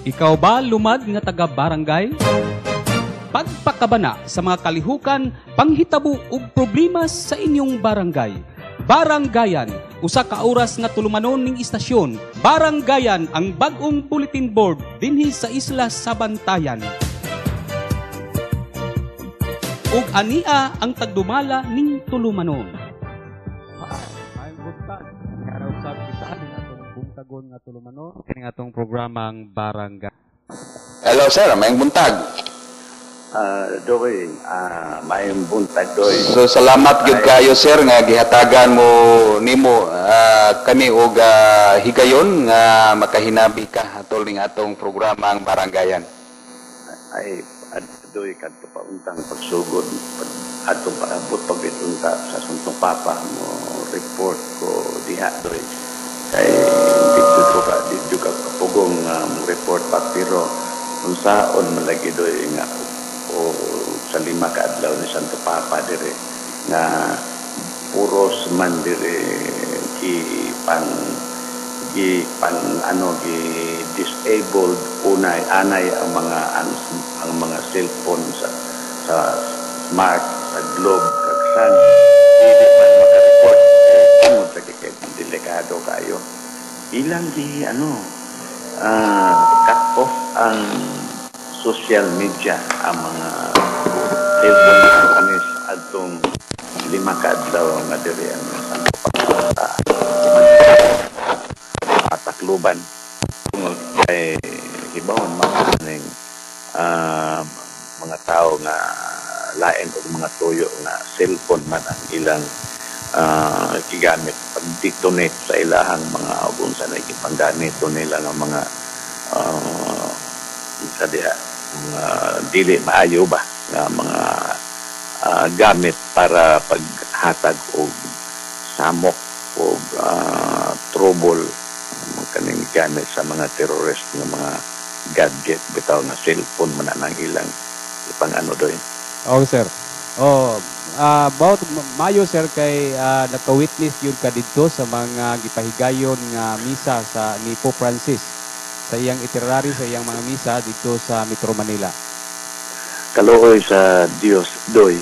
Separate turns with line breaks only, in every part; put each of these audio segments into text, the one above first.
Ikaw ba lumad nga taga-barangay? Pagpakabana sa mga kalihukan, panghitabo ug problema sa inyong barangay. Baranggayan, usa ka oras nga tulumanon ning istasyon. Baranggayan ang bag-ong bulletin board dinhi sa isla sa Bantayan. Ug ania ang tagdumala ning tulumanon. Ay buntag, karaw sa kita ning atong buntagon nga tulumanon kini atong programang Barangay.
Hello sir, may buntag.
Doy, may buntag doy.
So salamat gyud kayo sir nga gihatagan mo nimo kami og higayon nga makahinabi ka atol ning atong programang Baranggayan.
Ay doy kadto pa untang pagsugod atong paabot pagitunta sa Suntong Papa mo report ko diha doy. Kay dito ka kapugong mo report pa pero unsaon malagi doy nga o sa 5 ka adlaw ni Santo Papa dire nga puros man dire gi disabled anay ang mga cellphone sa smart sa globe kagsan dili man maka-report tungod sa kay delikado kayo ilang di cut off ang social media ang mga cellphone companies atong 5 ka adlaw nga diri ang Santo Papa Takluban tungod kay hibawon maning mga tao nga lain og mga tuyo nga cellphone man ang ilang gigamit pag detonate sa ilahang mga unsa na gipangganito nila nga mga sa diha dili maayo ba nga mga gamit para paghatag og samok og trouble kaning gamit sa mga terrorist nga mga gadget bitaw na cellphone man nang ilang ipang doy.
Oh sir. About mayo sir kay naka-witness yun ka dito sa mga gipahigayon nga misa sa ni Pope Francis sa iyang itinerary sa iyang mga misa dito sa Metro Manila.
Kaluoy sa Dios doy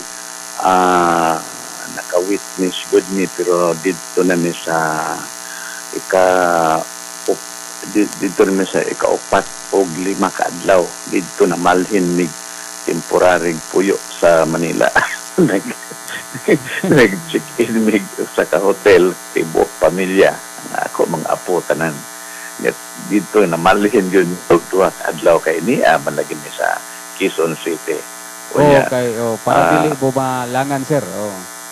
naka-witness good ni pero dito na mi sa dito na sa ika-4 o 5 ka adlaw dito na malhin mig temporary puyo sa Manila. Nag-check-in mig sa ka-hotel tibok pamilya ako mga apo tanan dito na malhin yun og 2 adlaw kay niya malagi ni sa Quezon City.
Okay, para dili mo malangan sir.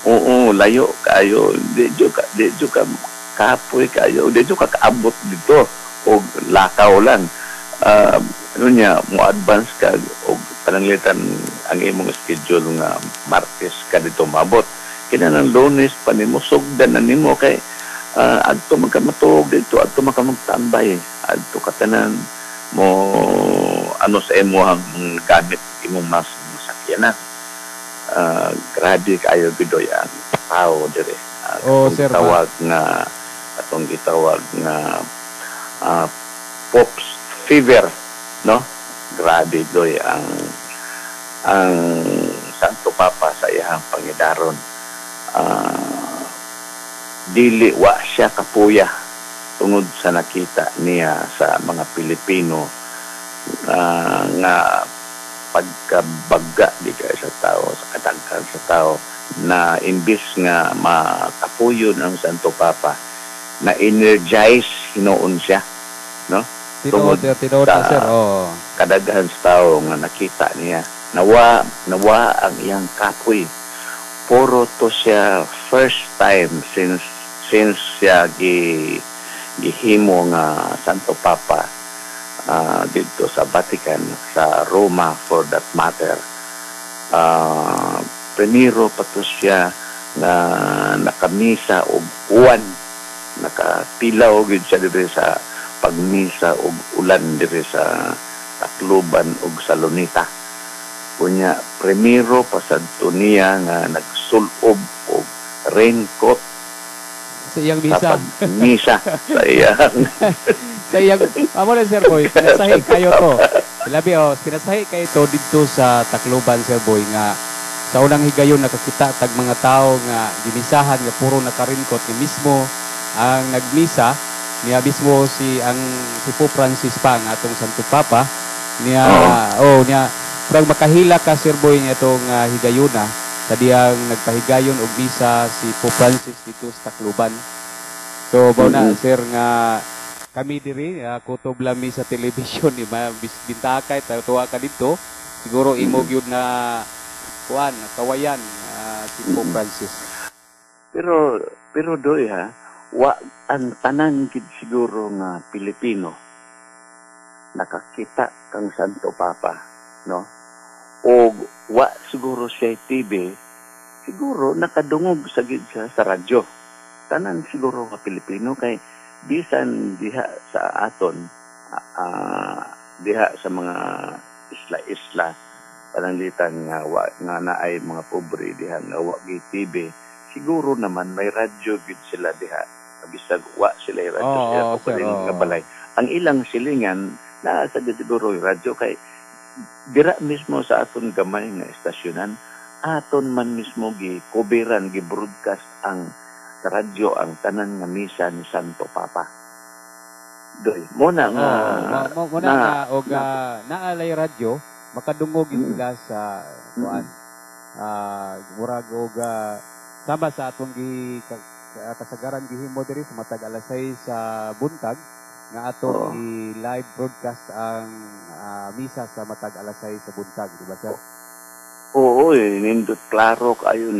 Oo, layo kayo. Di ka kapoy kayo. Di ka kaabot dito og lakaw lang. Mo advance ka og pananglitan ang imong schedule nga Martes ka dito mabot. Kinahanglan Lunes pa nimo sugdan na nimo kay adto magkamatog dito adto makamagtambay adto katanan mo sa imong gamit imong masakyanan grabe kayo bidoy ang tao dire
sir
tawag nga atong gitawag nga Pope's fever no grabe doy ang Santo Papa sa iyang pangidaron dili wa siya kapuya tungod sa nakita niya sa mga Pilipino nga pagkabaga di kay sa tao sa kadaghan sa tao na imbis nga makapuyon ang Santo Papa na energize hinuon siya no
tungod sir
kadaghan sa tao nga nakita niya nawa ang iyang kapoy puro to siya first time since siya gihimo nga Santo Papa dito sa Vatican sa Roma for that matter primero pa to siya na nakamisa og uwan nakapilaw gid siya dito sa pagmisa og ulan dito sa Tacloban ug Salonita kunya primero pa sadto niya nga nagsulob og raincoat
sa iyang misa.
Misa sa iyang
sa iyang, amo na Sir Boy, pinasahi kayo to. Labi, pinasahi kayo to dito sa Tacloban, Sir Boy, nga sa unang higayon nakakita tag mga tao nga gimisahan nga puro nakarinkot nga mismo ang nagmisa niya mismo si Pope Francis pa nga atong Santo Papa niya niya parang makahila ka Sir Boy nga itong higayuna sa diyang nagpahigayon og misa si Pope Francis dito sa Tacloban. So bao na Sir nga kami diri kutob lami sa television bintakay tuwa ka dito siguro imo gyud na kuan kawayan si Pope Francis.
Pero doy wa ang tanan gid siguro nga Pilipino nakakita kang Santo Papa, no? O wa siguro siya TV, siguro nakadungog sa gid siya sa radyo. Tanan siguro nga Pilipino kay bisan diha sa aton diha sa mga isla-isla pananglitan nga naay mga pobre diha nga wa gi TV, siguro naman may radyo gid sila diha bisag wa sila radyo sila nga balay ang ilang silingan na sa siguro radyo kay dira mismo sa aton gamay nga estasyonan aton man mismo gi koberan gi broadcast ang sa radyo ang tanan nga misa ni Santo Papa. Doy mo na nga naalay radyo makadungog sila sa kuan murag og sama sa atong kasagaran gihimo diri sa matag alas 6 sa buntag nga atong i-live broadcast ang misa sa matag alas 6 sa buntag, di ba sir? Oo, nindot klaro kayo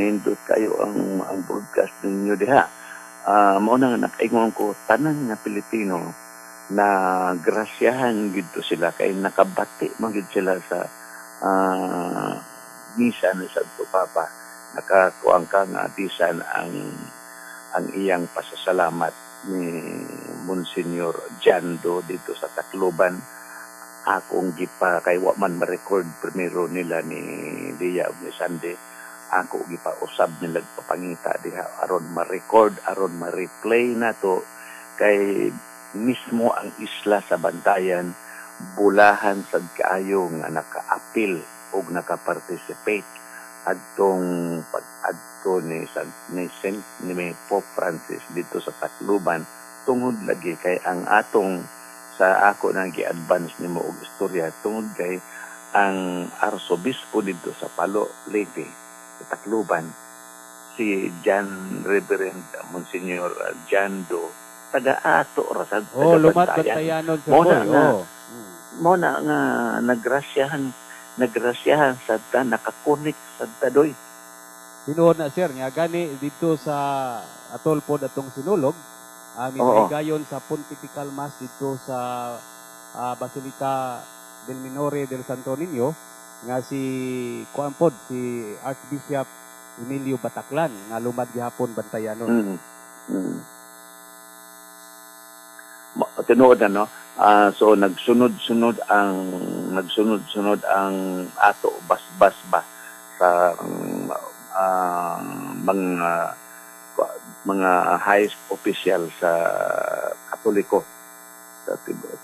ang broadcast ninyo diha. Mao na nga nakaingon ko tanan nga Pilipino na grasyahan gid sila kay nakabati man gid sila sa misa ni Santo Papa. Nakakuang ka nga bisan ang iyang pasasalamat ni Monsignor Jando dito sa Tacloban. Akong gipa kay wa man ma-record primero nila ni Dia ug ni Sande. Ako gipa usab nila papangita diha aron ma-record aron ma-replay nato kay mismo ang isla sa Bantayan bulahan sad kaayo nga naka-appeal ug naka-participate adtong pag-adto ni Pope Francis dito sa Tacloban tungod lagi kay ang atong sa ako nang gi-advance nimo og istorya tungod kay ang arsobispo dito sa Palo Leyte sa Tacloban si Reverend Monsignor Jando taga-ato ra sa
lumat Bantayanon sa
mo na nga nagrasyahan sa ta nakakonek sa tadoy.
Sinuod na sir nga gani dito sa atol pod atong Sinulog higayon sa Pontifical Mass dito sa Basilica del Minore del Santo Niño nga si Archbishop Emilio Bataclan nga lumad gihapon Bantayanon.
Tinuod na no. So nagsunod-sunod ang ato basbas ba sa mga high official sa Katoliko sa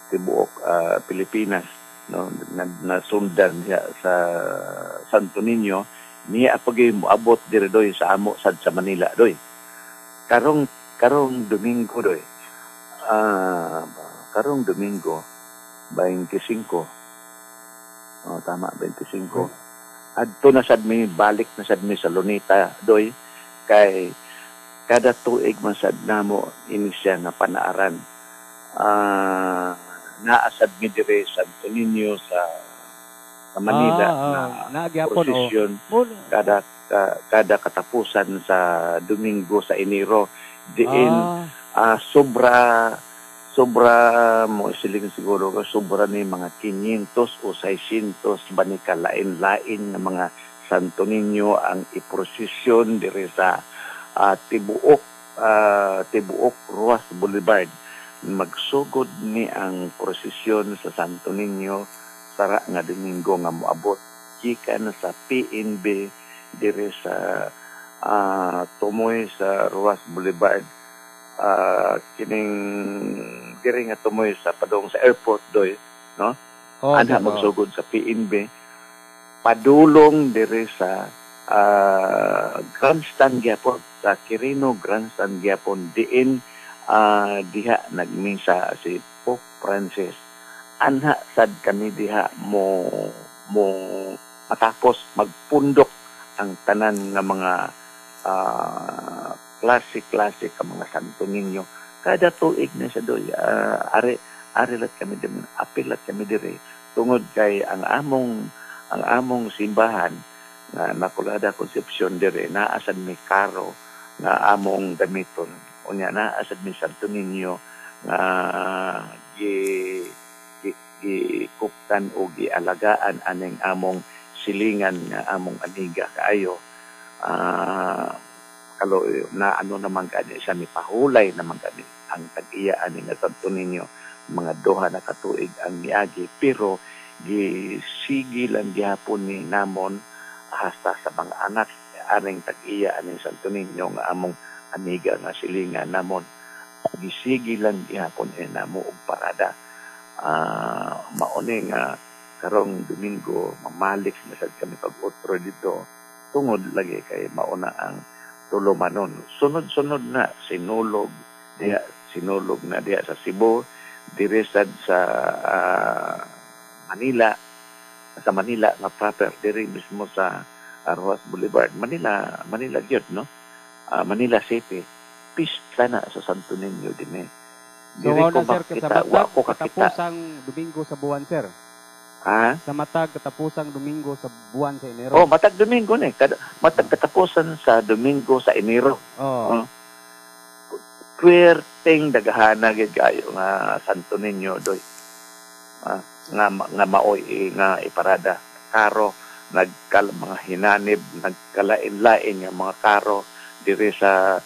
tibuok Pilipinas no nasundan siya sa Santo Niño niya pagay moabot diri doy sa amo sad sa Manila doy karong Domingo doy karong Domingo 25 tama 25 adto na sad mi balik na sad mi sa Luneta doy kay kada tuig man sad namo inisya nga panaaran naasad mi dire sa Santo Niño sa Manila na prosesyon kada katapusan sa Domingo sa Enero diin sobra mo siling siguro sobra ni mga 500 o 600 banika lain-lain nga mga Santo Niño ang iprosesyon dire sa tibuok Ruas Boulevard. Magsugod ni ang prosesyon sa Santo Niño sara nga Domingo nga moabot gikan sa PNB dire sa Tumoy sa Ruas Boulevard kining diri nga tumoy sa padong sa airport doy, no?
Oh,
Ana
sir,
magsugod sa PNB padulong diri sa grandstand gyapon sa Quirino grandstand gyapon diin diha nagmisa si Pope Francis. Anha sad kami diha mo matapos magpundok ang tanan nga mga classic ang mga Santo Niño. Kada tuig na siya doy ari lat kami din apilat kami diri tungod kay ang among simbahan nga Immaculada Concepcion dire naasad mi karo nga among gamiton unya naasad mi Santo Niño nga gikuptan o gialagaan aning among silingan nga among aniga kaayo kalo na ano naman kani siya ni pahulay naman kani ang tag-iya ani nga Santo Niño mga duha na katuig ang miagi pero gisigilan gihapon ni namon hasta sa mga anak aning tag-iya aning Santo Niño nga among amiga nga silingan namon gisigilan gihapon namo og parada mauni nga karong Domingo mamalik na sad kami pag-otro dito tungod lagi kay mauna ang tulumanon sunod-sunod na sinulog na diha sa Cebu dire sad sa Manila nga proper dire mismo sa Rojas Boulevard Manila gyud no Manila City pista na sa Santo Niño din
So, na sir, sa matag katapusang Domingo sa buwan, sir? Sa matag katapusang Domingo sa buwan sa Enero?
Oh, matag Domingo ni. Matag katapusan sa Domingo sa Enero.
Oh.
Puwerteng dagahana gid kayo nga Santo Niño doy. Nga maoy nga iparada. Karo mga hinanib, nagkalain-lain nga mga karo dire sa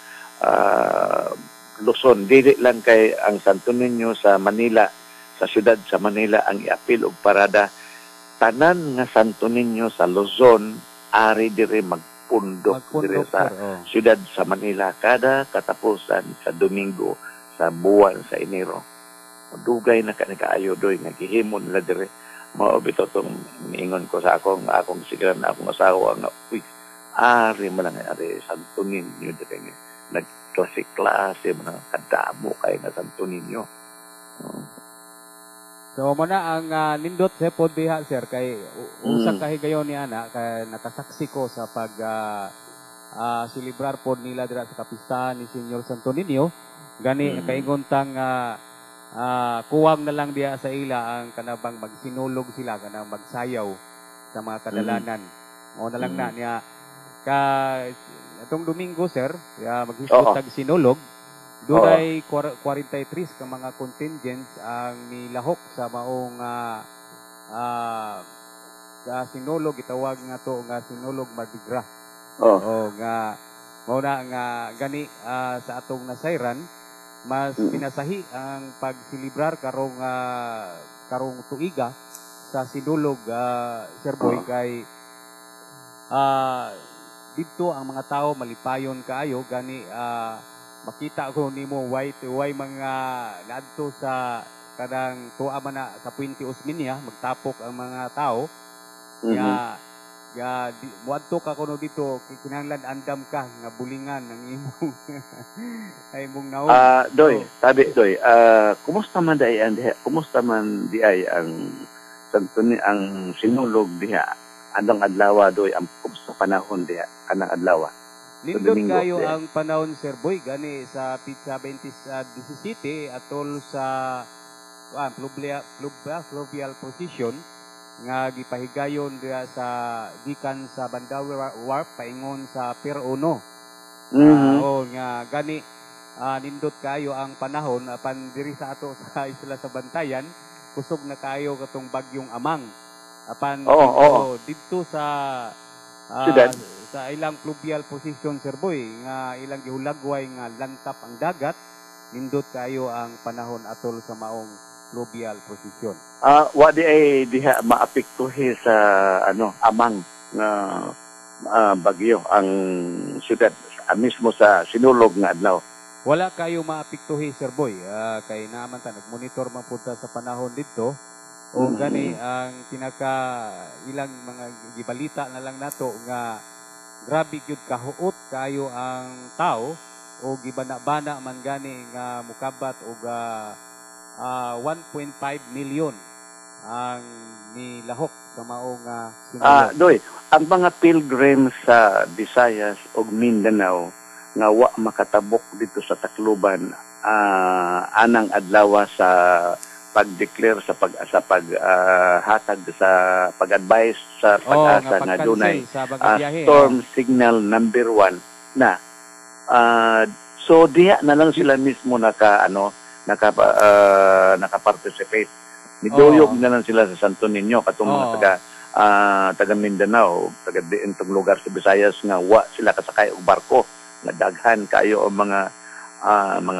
Luzon, dili lang kay ang Santo Niño sa Manila, sa siyudad sa Manila ang iapil og parada. Tanan nga Santo Niño sa Luzon ari dire magpundok dire sa siyudad sa Manila kada katapusan sa Domingo sa buwan sa Enero. Dugay na kaayo doy nga gihimon nila dire. Mao bitaw tong niingon ko sa akong sigaran na akong asawa nga uy ari man lang ari Santo Niño dire nga klase mga kadamo kay nga Santo Niño.
So mo na ang nindot sa pod diha sir kay usang kahigayon ni ana kay nakasaksi ko sa pag celebrar pod nila dira sa kapistahan ni Señor Santo Niño gani kaingon tang kuwang na lang diha sa ila ang kanabang magsinulog sila kanang magsayaw sa mga kadalanan. Mao na lang na niya atong Domingo sir, maghisgot tag sinulog. Dunay 43 ka mga contingents ang nilahok sa maong sinulog itawag nga to nga sinulog Mardi Gras. Nga mao na nga gani sa atong nasayran mas pinasahi ang pagsilibrar karong tuiga sa sinulog Sir Boy kay dito ang mga tao malipayon kaayo gani makita ko nimo way mga nadto sa kadang tuwa man na sa Puente Osmeña magtapok ang mga tao muadto ka kuno dito kinahanglan andam ka nga bulingan ang imong ay imong naon
doy sabi doy kumusta man di ay ang Santo ni ang sinulog diha andang adlaw doy ang sa panahon diha kanang adlaw
nindot kayo ang panahon Sir Boy gani sa pizza 17 atol sa fluvial procession nga gipahigayon diha sa gikan sa Bandawi Wharf paingon sa Pier 1 nga gani nindot kayo ang panahon apan diri sa ato sa isla sa Bantayan kusog na kayo katong bagyong Amang apan dito sa sa ilang fluvial position Sir Boy nga ilang gihulagway nga lantap ang dagat nindot kayo ang panahon atol sa maong fluvial position.
Wa di ay diha maapektuhi sa Amang nga bagyo ang syudad mismo sa sinulog nga adlaw.
wala kayo maapektuhi, Sir Boy. Kay naman ta nagmonitor man punta sa panahon dito. O gani ang pinaka ilang mga gibalita na lang nato nga grabe gyud kahuot kayo ang tao o gibana-bana man gani nga mukabat og 1.5 million ang nilahok sa mao nga
Doy, ang mga pilgrims sa Visayas ug Mindanao nga wa makatabok dito sa Tacloban anang adlaw sa pag-declare sa hatag sa pag-advise sa pag-asa nga dunay storm signal number 1 na so diha na lang sila mismo naka-participate. Miduyog na lang sila sa Santo Niño katong mga taga Mindanao, taga diintong lugar sa Visayas nga wa sila kasakay og barko nga daghan kayo og mga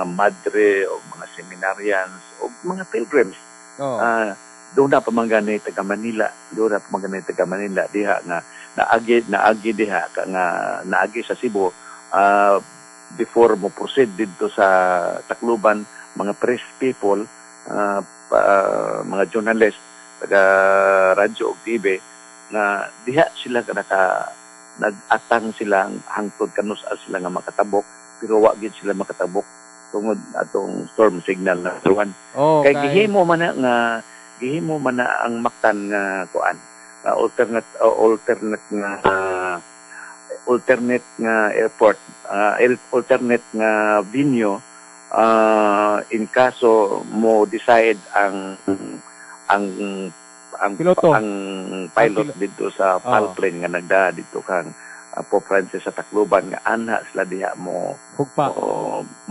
madre o mga seminarians o mga pilgrims. Doon na pamangganay taga Manila, diha nga naagi diha nga naagi sa Cebu before mo proceed dito sa Tacloban, mga press people, mga journalist, taga radyo o TV nga diha sila nag-atang silang hangtod kanus sila nga makatabok pero wa gid sila makatabok tungod atong storm signal na 1. Kay gihimo man na ang Mactan nga kuan alternate nga airport, alternate nga venue in kaso mo decide ang pilot dito sa PAL plane nga nagda dito kang Pope Francis sa Tacloban nga anha sila diha mo
hugpa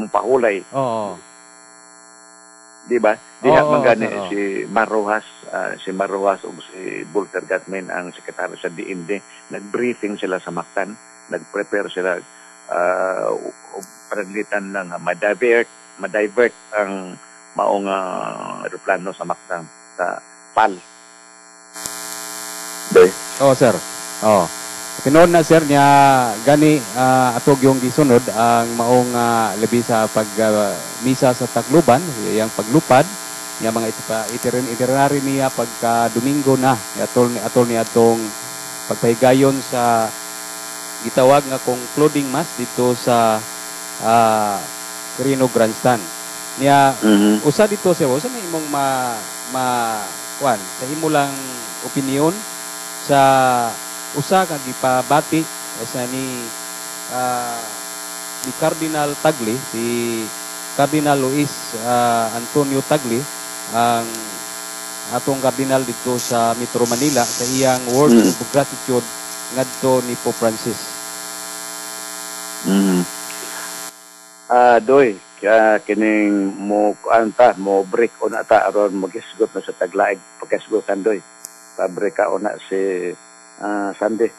mo pahulay. Di ba? Diha magani si Marojas ug si Volter Gatmin ang sekretary sa DND, nag-briefing sila sa Mactan, nag-prepare sila paglitan lang ma-divert ang maong aeroplano sa Mactan sa PAL.
Sir. Tinood na sir niya gani atog yung gisunod ang maong labi sa misa sa Tacloban, yang paglupad niya mga itinerary niya pagka Domingo na atol ni atong pagpahigayon sa gitawag nga concluding mass dito sa Quirino Grandstand. Niya usa dito sir, usa may imong kuan sa imo lang opinion sa usa ka gipabati sa ni Cardinal Tagle, si Cardinal Luis Antonio Tagle, ang atong kardinal dito sa Metro Manila sa iyang word of gratitude ngadto ni Pope Francis.
Doy kining mo break una ta aron magisgot na sa taglaig pagkasgutan doy. Pabre ka una si Sunday.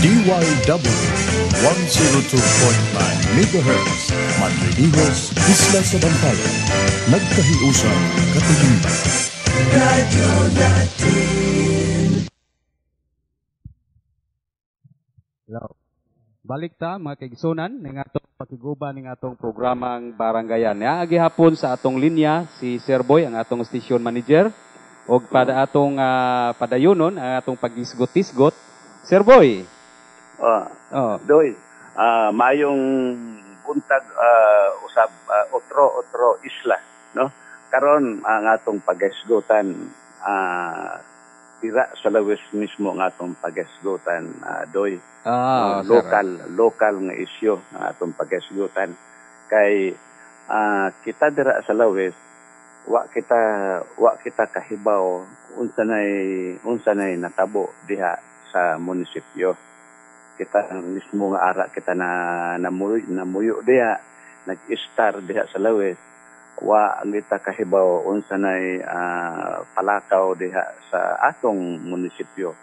DYW 102.9 MHz Manrigihos, Isla sa Bantayan. Nagkahiusan katilimba. Radyo natin.
Hello. Balik ta mga kaigsunan ng atong pakiguba ng atong programang Barangayan. Agi hapon sa atong linya si Sir Boy, ang atong station manager, o pada atong padayonon ang atong pagisgot-isgot. Sir Boy.
Doy, mayong buntag usab otro isla, no? Karon ang atong pagasgutan tira sa lawes mismo ang atong pagasgutan Doy. Local nga isyu ang atong pagasgutan kay kita dira sa lawes wa kita kahibaw unsa nay natabo diha sa munisipyo. Kita mismo nga ara kita namuyo diha, nag-star diha sa lawes, wa ang kita kahibaw unsa nay palakaw diha sa atong munisipyo.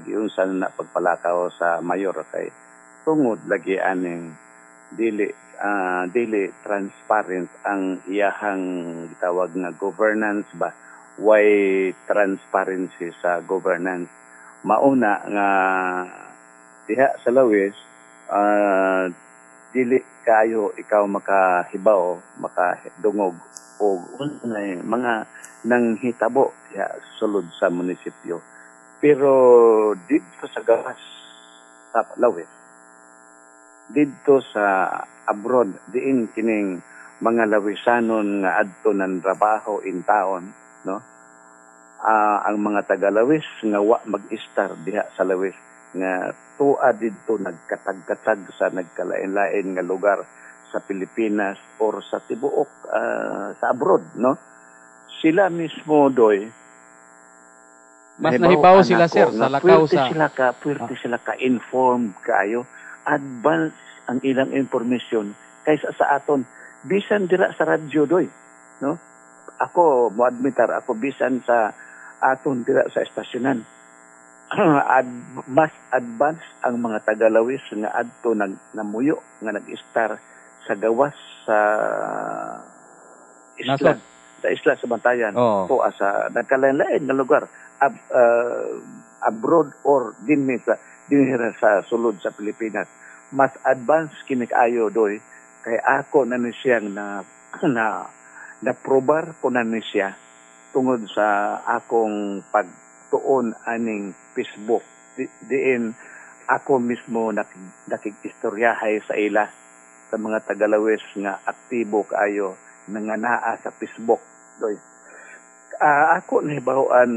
Giunsa na pagpalakaw sa mayor kay tungod lagi aning dili transparent ang iyahang gitawag nga governance ba, why transparency sa governance. Mauna nga diha sa lawis, dili kayo ikaw makahibaw, makadungog o mga nang hitabo diha sulod sa munisipyo. Pero dito sa gawas sa lawis, dito sa abroad, diin kining mga lawisanon nga adto ng trabaho in taon, no? Ang mga taga-lawis nga wa mag-istar diha sa lawis nga tuwa dito nagkatag-katag sa nagkalain-lain nga lugar sa Pilipinas or sa tibuok sa abroad, no? Sila mismo doy
Mas nahibaw sila, sir, sa lakaw sa...
Pwerte sila ka-informed kayo. Advance ang ilang informasyon kaysa sa aton. Bisan dira sa radyo doy, no? Ako, mo-admitar, ako bisan sa aton dira sa estasyonan. Mas advance ang mga tagalawis nga adto namuyo nga nag-star sa gawas sa isla. Sa isla sa Bantayan. Po sa nagkalain-lain nga lugar. Abroad or dinhi sa sulod sa Pilipinas. Mas advanced kini kaayo doy kay ako na ni siyang na probar ko na ni siya tungod sa akong pagtuon aning Facebook. Diin ako mismo nakikistoryahay sa ila sa mga tagalawis nga aktibo kaayo nga naa sa Facebook doy. Ako nahibawaan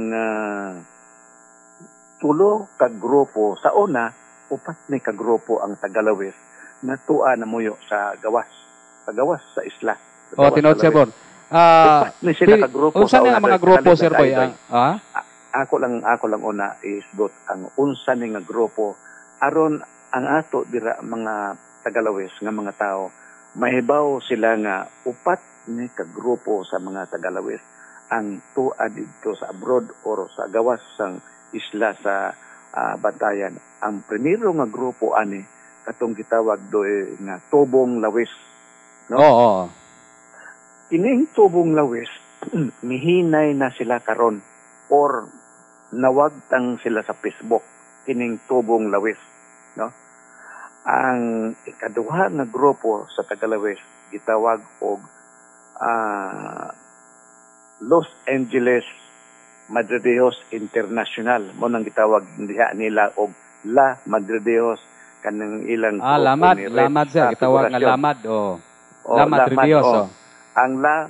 tulo ka grupo sa una, upat ni ka grupo ang tagalawis na tua na muyo sa gawas sa isla.
Tinod Sir Bon.
Upat ni sila ka grupo
sa una. Unsa mga grupo Sir Boy?
Ako lang una isdot ang unsa ni nga grupo aron ang ato dira mga tagalawis nga mga tao mahibaw sila nga upat ni ka grupo sa mga tagalawis ang tua dito sa abroad or sa gawas sang isla sa Bantayan. Ang primero nga grupo ani katong gitawag doy nga tubong lawis, no?
Oo.
Kining tubong lawis mihinay na sila karon or nawagtang sila sa Facebook kining tubong lawis, no? Ang ikaduha nga grupo sa tagalawis gitawag og Los Angeles Madridejos International mo nang gitawag diha nila og La Madridejos kanang ilang
lamad sir gitawag nga lamad La Madridejos.
Ang La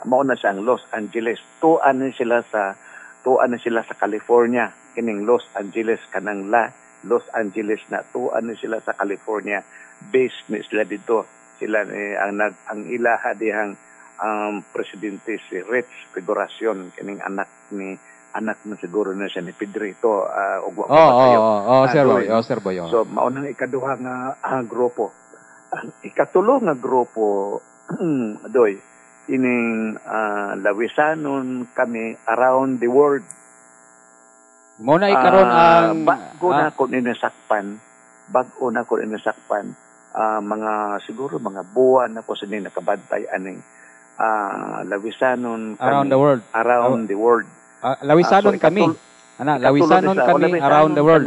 mao na siyang Los Angeles. Tuan sila sa California kining Los Angeles kanang Los Angeles na tuan sila sa California. Based ni sila dito. Sila ang ilaha dihang presidente si Rich Figuracion kining anak na siguro na siya ni Pedrito Sir Boy. So mao nang ikaduha nga grupo. Ang ikatulo nga grupo doy kining lawisanon kami around the world.
Mo na ikaron ang
bago na ko inasakpan mga siguro mga buwan na ko sini nakabantay aning lawisanon
around the world. Lawisanon kami. Lawisanon kami around the world.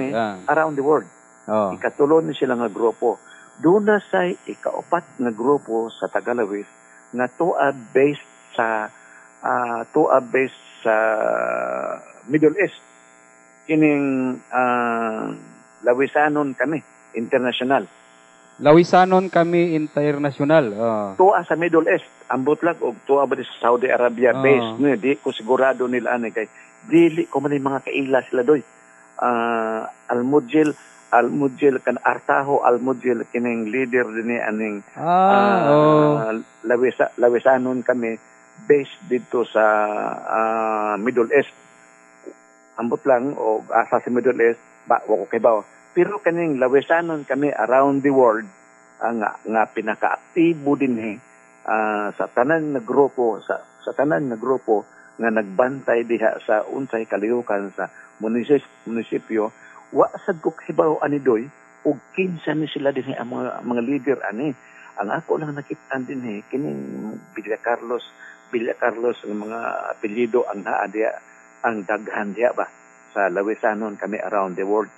Around the world. Ikatulo ni sila nga grupo. Doon na say ikaapat nga grupo sa Tagalawis nga tua based sa Middle East. Kining lawisanon kami international.
Lawisanon kami international.
Tuwa sa Middle East. Ambot lang og tuwa ba sa Saudi Arabia based. Di ko sigurado nila ani kay dili ko man mga kaila sila doy. Al-Mujil kan Artaho Al-Mujil kining leader dinhi aning lawisanon kami based dito sa Middle East. Ambot lang og asa sa Middle East wa ko kay bawo. Pero kaning lawisanon kami around the world nga pinakaaktibo dinhi sa tanan nga grupo nga nagbantay diha sa unsay kalihukan sa munisipyo wa sad ko hibaw ani doy ug kinsa ni sila din ang mga leader ani. Ang ako lang nakita din kining Villa Carlos ang mga apelyido ang naa diya, ang daghan diya ba sa Lawisanon kami around the world.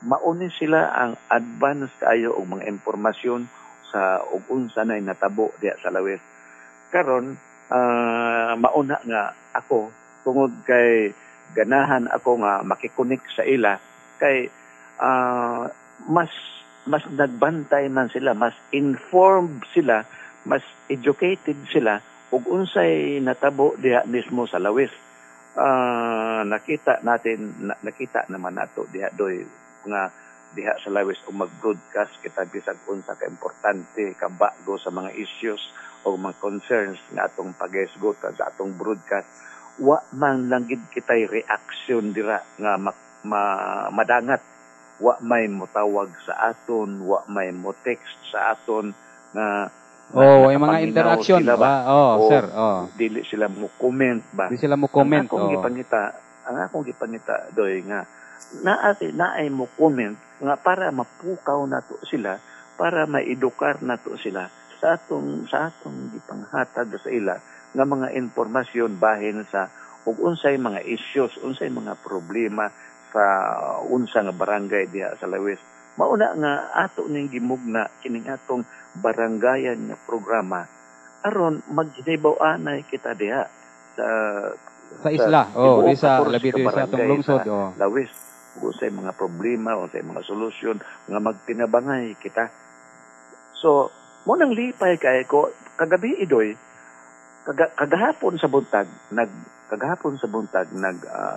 Mauni sila ang advance kayo og mga impormasyon sa ug unsa nay natabo diya sa Lawis. Karon mauna nga ako tungod kay ganahan ako nga makikonek sa ila kay mas nagbantay man sila, mas informed sila, mas educated sila ug unsay natabo diha mismo sa Lawis. Nakita naman nato diha doy nga diha sa Lawis o mag-broadcast kita bisag unsa ka importante ka bago sa mga issues o mga concerns nga atong pag-esgot sa atong broadcast. Wa man lang gid kitay reaction dira nga madangat. Wa may motawag sa aton, wa may mo text sa aton na
may mga interaction ba? Sir.
Dili sila mo comment ba?
Dili sila mo comment.
Ang akong gipangita doy nga naay mo comment nga para mapukaw nato sila, para maedukar nato sila sa atong gipanghatag sa ila nga mga impormasyon bahin sa ug unsay mga issues, unsay mga problema sa unsa nga barangay diha sa Lawis. Mauna nga ato ning gimugna kining atong barangayan nga programa aron maghinibaw-anay kita diha
sa isla. Di sa labi sa atong lungsod.
Lawis. Unsay mga problema, unsay mga solusyon nga magtinabangay kita. So, mo nang lipay kay ko kagabi idoy kagahapon sa buntag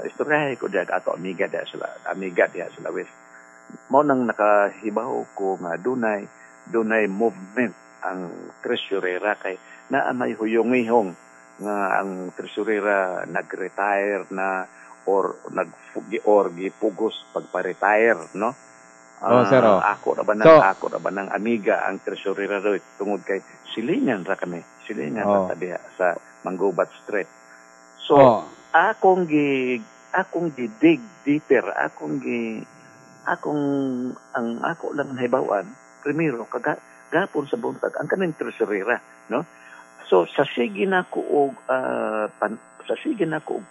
istoryahe ko diha ato amiga diha sa Lawis. Mo nang nakahibaw ko nga dunay movement ang treasurera kay naa may huyong-ihong nga ang treasurera nag-retire na or gipugos pagpa-retire, no?
Sir.
Ako ra ba nang amiga ang treasurera doy tungod kay silingan ra kami. Silingan ra diha sa Manggubat Street. So, akong dig deeper, ako lang nahibawan primero gapon sa buntag ang kanang treasurera, no? So sa sige na ko og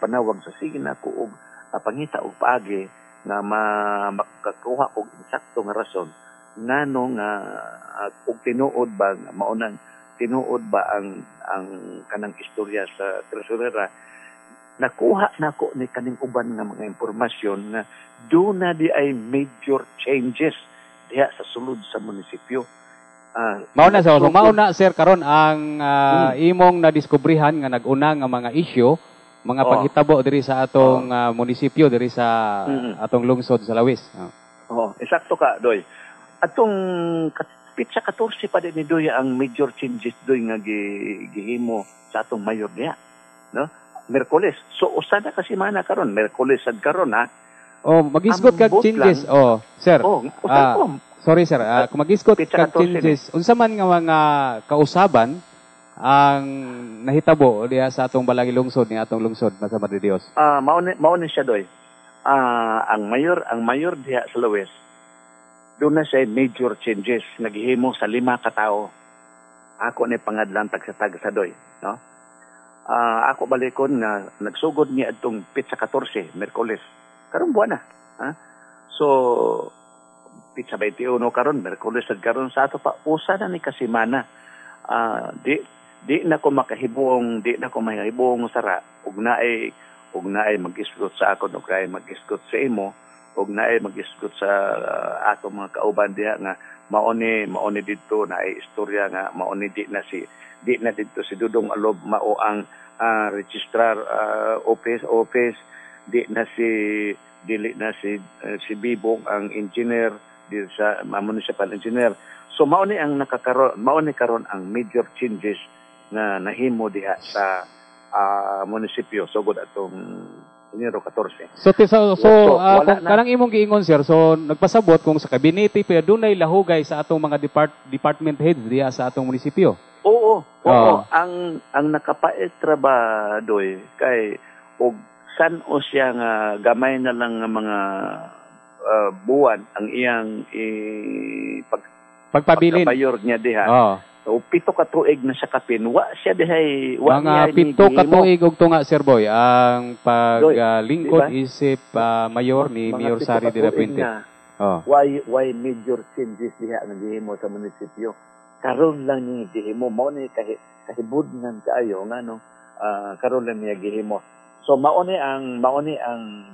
panawag, sa sige na ko og pangita og paagi nga makakuha og insakto nga rason ngano nga og tinuod ba maunang tinuod ba ang kanang istorya sa treasurera. Nakuha nako ni kaning uban nga mga impormasyon nga do na di ay major changes diha sa sulod sa munisipyo.
Mauna sir karon ang imong nadiskubrihan nga nag-una nga mga issue, mga paghitabo diri sa atong munisipyo diri sa atong lungsod sa Lawis.
Eksakto ka doy. Atong pitsa 14 pa din ni doy ang major changes doy nga gihimo sa atong mayor diha, no? Miyerkules. So usada ka semana karon, Miyerkules sad karon ha.
Magisgot kag changes. Sir. Sorry sir, kung mag-isgot kag changes, unsa man nga mga kausaban ang nahitabo diha sa atong balagi lungsod ni atong lungsod sa Madre Dios?
Mao ni siya doy. Ang mayor diha sa Lawis, doon na siya major changes naghihimo sa 5 ka tawo. Ako ni pangadlang tag sa doy, no? Ako balikon nga nagsugod niya adtong pitsa 14 Miyerkules. Karong buwan na, ha? So pitsa 21 karon, Miyerkules sad karon sa ato pa usa na ni kasimana. Di na ko mahibong sara ug naay mag-isgot sa ako ug naay mag-isgot sa imo ug naay mag-isgot sa ato mga kauban diha nga mauni didto naay istorya nga mauni di na didto si Dudong Alob mao ang registrar office dili na si Bibong ang engineer di sa municipal engineer. So mauni karon ang major changes na nahimo diha sa munisipyo sugod atong Enero 14.
So kanang imong giingon sir, so nagpasabot kung sa kabinete pa dunay lahugay sa atong mga department heads diha sa atong munisipyo.
Oo. Ang nakapait ra ba doy kay og san o siya nga gamay na lang nga mga buwan ang iyang
Pagpabilin.
pagkabayor niya diha.
Oh.
So, 7 ka tuig na siya kapin. Wa siya dihay,
Mga 7 ka tuig og tunga, Sir Boy, ang paglingkod
diba?
isip mayor ni Mayor Sari de la Puente. Oh.
Why major changes diha nga gihimo sa munisipyo? Karon lang ni gihimo mao ni kahibudnan kaayo nga no. Karon lang niya gihimo. So mao ni ang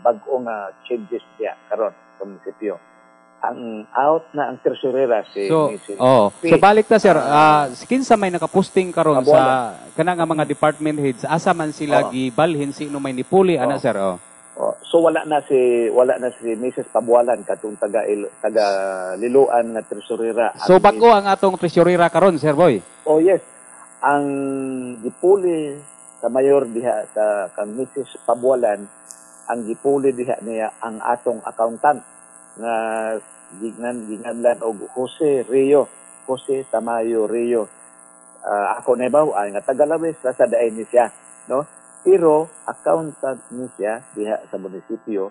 bag-o nga changes diha karon sa munisipyo. Ang out na ang tresurera
So balik ta, sir. Kinsa may nakaposting karon sa kana nga mga department heads, asa man sila gibalhin sino may nipuli ana, sir?
So wala na si Mrs. Pabualan katong taga Liloan nga tresurera.
So bag-o ang atong tresurera karon, Sir Boy.
Oh yes. Ang gipuli sa mayor diha sa kang Mrs. Pabualan, ang gipuli diha niya ang atong accountant nga ginganlan og Jose Tamayo Rio. Ako na ba nga taga-Lawes sa daay ni siya, no? Pero accountant ni siya diha sa munisipyo,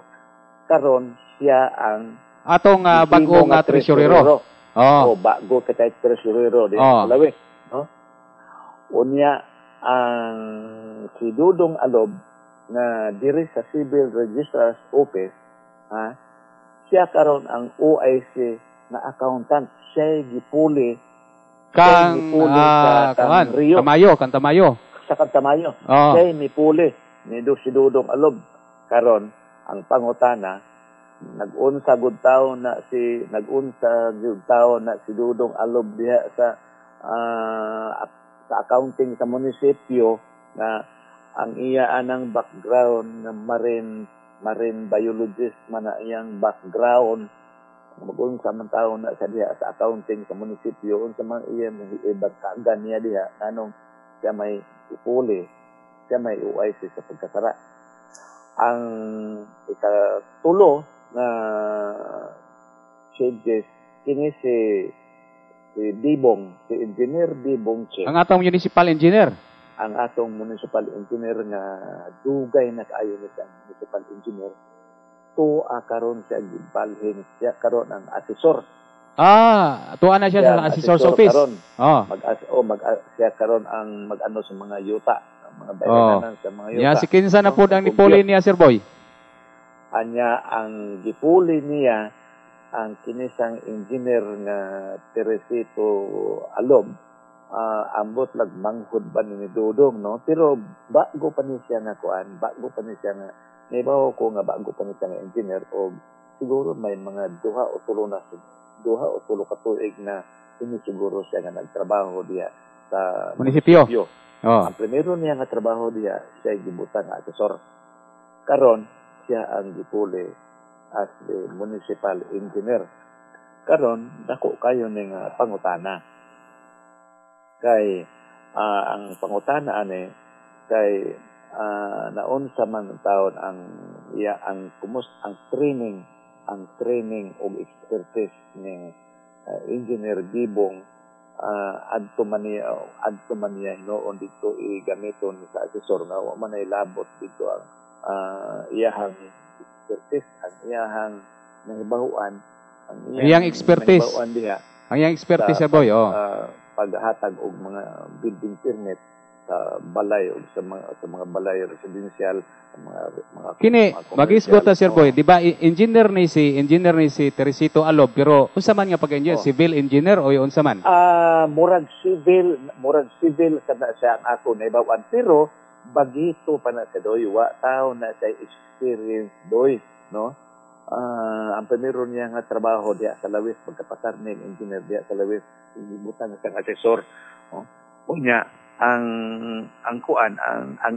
karon siya ang
atong bag-o nga tresurero.
Bago katay tresurero diha sa Lawes, no? Unya ang si Dudong Alob na diri sa Civil Registrar's Office, siya karon ang OIC na accountant. Siya gipuli
kang
Rio.
Tamayo.
Sa Tamayo. Siya mipuli ni si Dudong Alob. Karon ang pangutana nag-unsa gud tawo na si Dudong Alob diha sa accounting sa munisipyo na ang iya anang background na marine biologist man na iyang background. Mag-unsa man tawo na sa diha sa accounting sa munisipyo, unsa man iya ibagkagan niya diha anong siya may ipuli, siya may UIC sa pagkasara. Ang ikatulo na changes kini si Engineer Dibong Che.
Ang atong municipal engineer.
Ang atong municipal engineer nga dugay na kaayo ni sa municipal engineer. Karon siya gibalhin, siya karon ang asesor.
Tuwa na siya sa assessor's office.
Karon. Siya karon ang mag-ano sa mga yuta, mga bayranan sa mga yuta.
Si kinsa na pud ang nipuli niya, Sir Boy?
Anya ang gipuli niya ang kinisang engineer nga Teresito Alob. Ambot lag manghud ba ni Dudong, no? Pero bago pa ni siya nga naibaw ko nga bago pa ni siya nga engineer o siguro may mga duha o tulo ka tuig na siguro siya nga nagtrabaho diya sa
munisipyo.
Ang primero niya nga trabaho diya, siya gibutang nga asesor. Karon siya ang gipuli as the municipal engineer. Karon dako kayo ning pangutana. Kay ang pangutana ani kay naon sa man taon ang training og expertise ni Engineer Dibong adto man niya noon dito igamiton sa asesor nga wa man ay labot dito ang iyahang expertise, ang iyahang nahibahuan, ang iyang expertise
Sir Boy,
paghatag og mga building permit sa balay o sa mga balay residential, mga
kini mag-isgot ta, Sir Boy, di ba engineer ni si Teresito Alob, pero unsa man nga pag-engineer, civil engineer o unsa man?
Murag civil kada siya ang ako naibawan, pero bagito pa na sa doy, wa tao na sa experience doy, no? Ang primero niya nga trabaho diya sa Lawes, pagkapasar ni engineer diya sa Lawes, ibutang sa asesor. Unya ang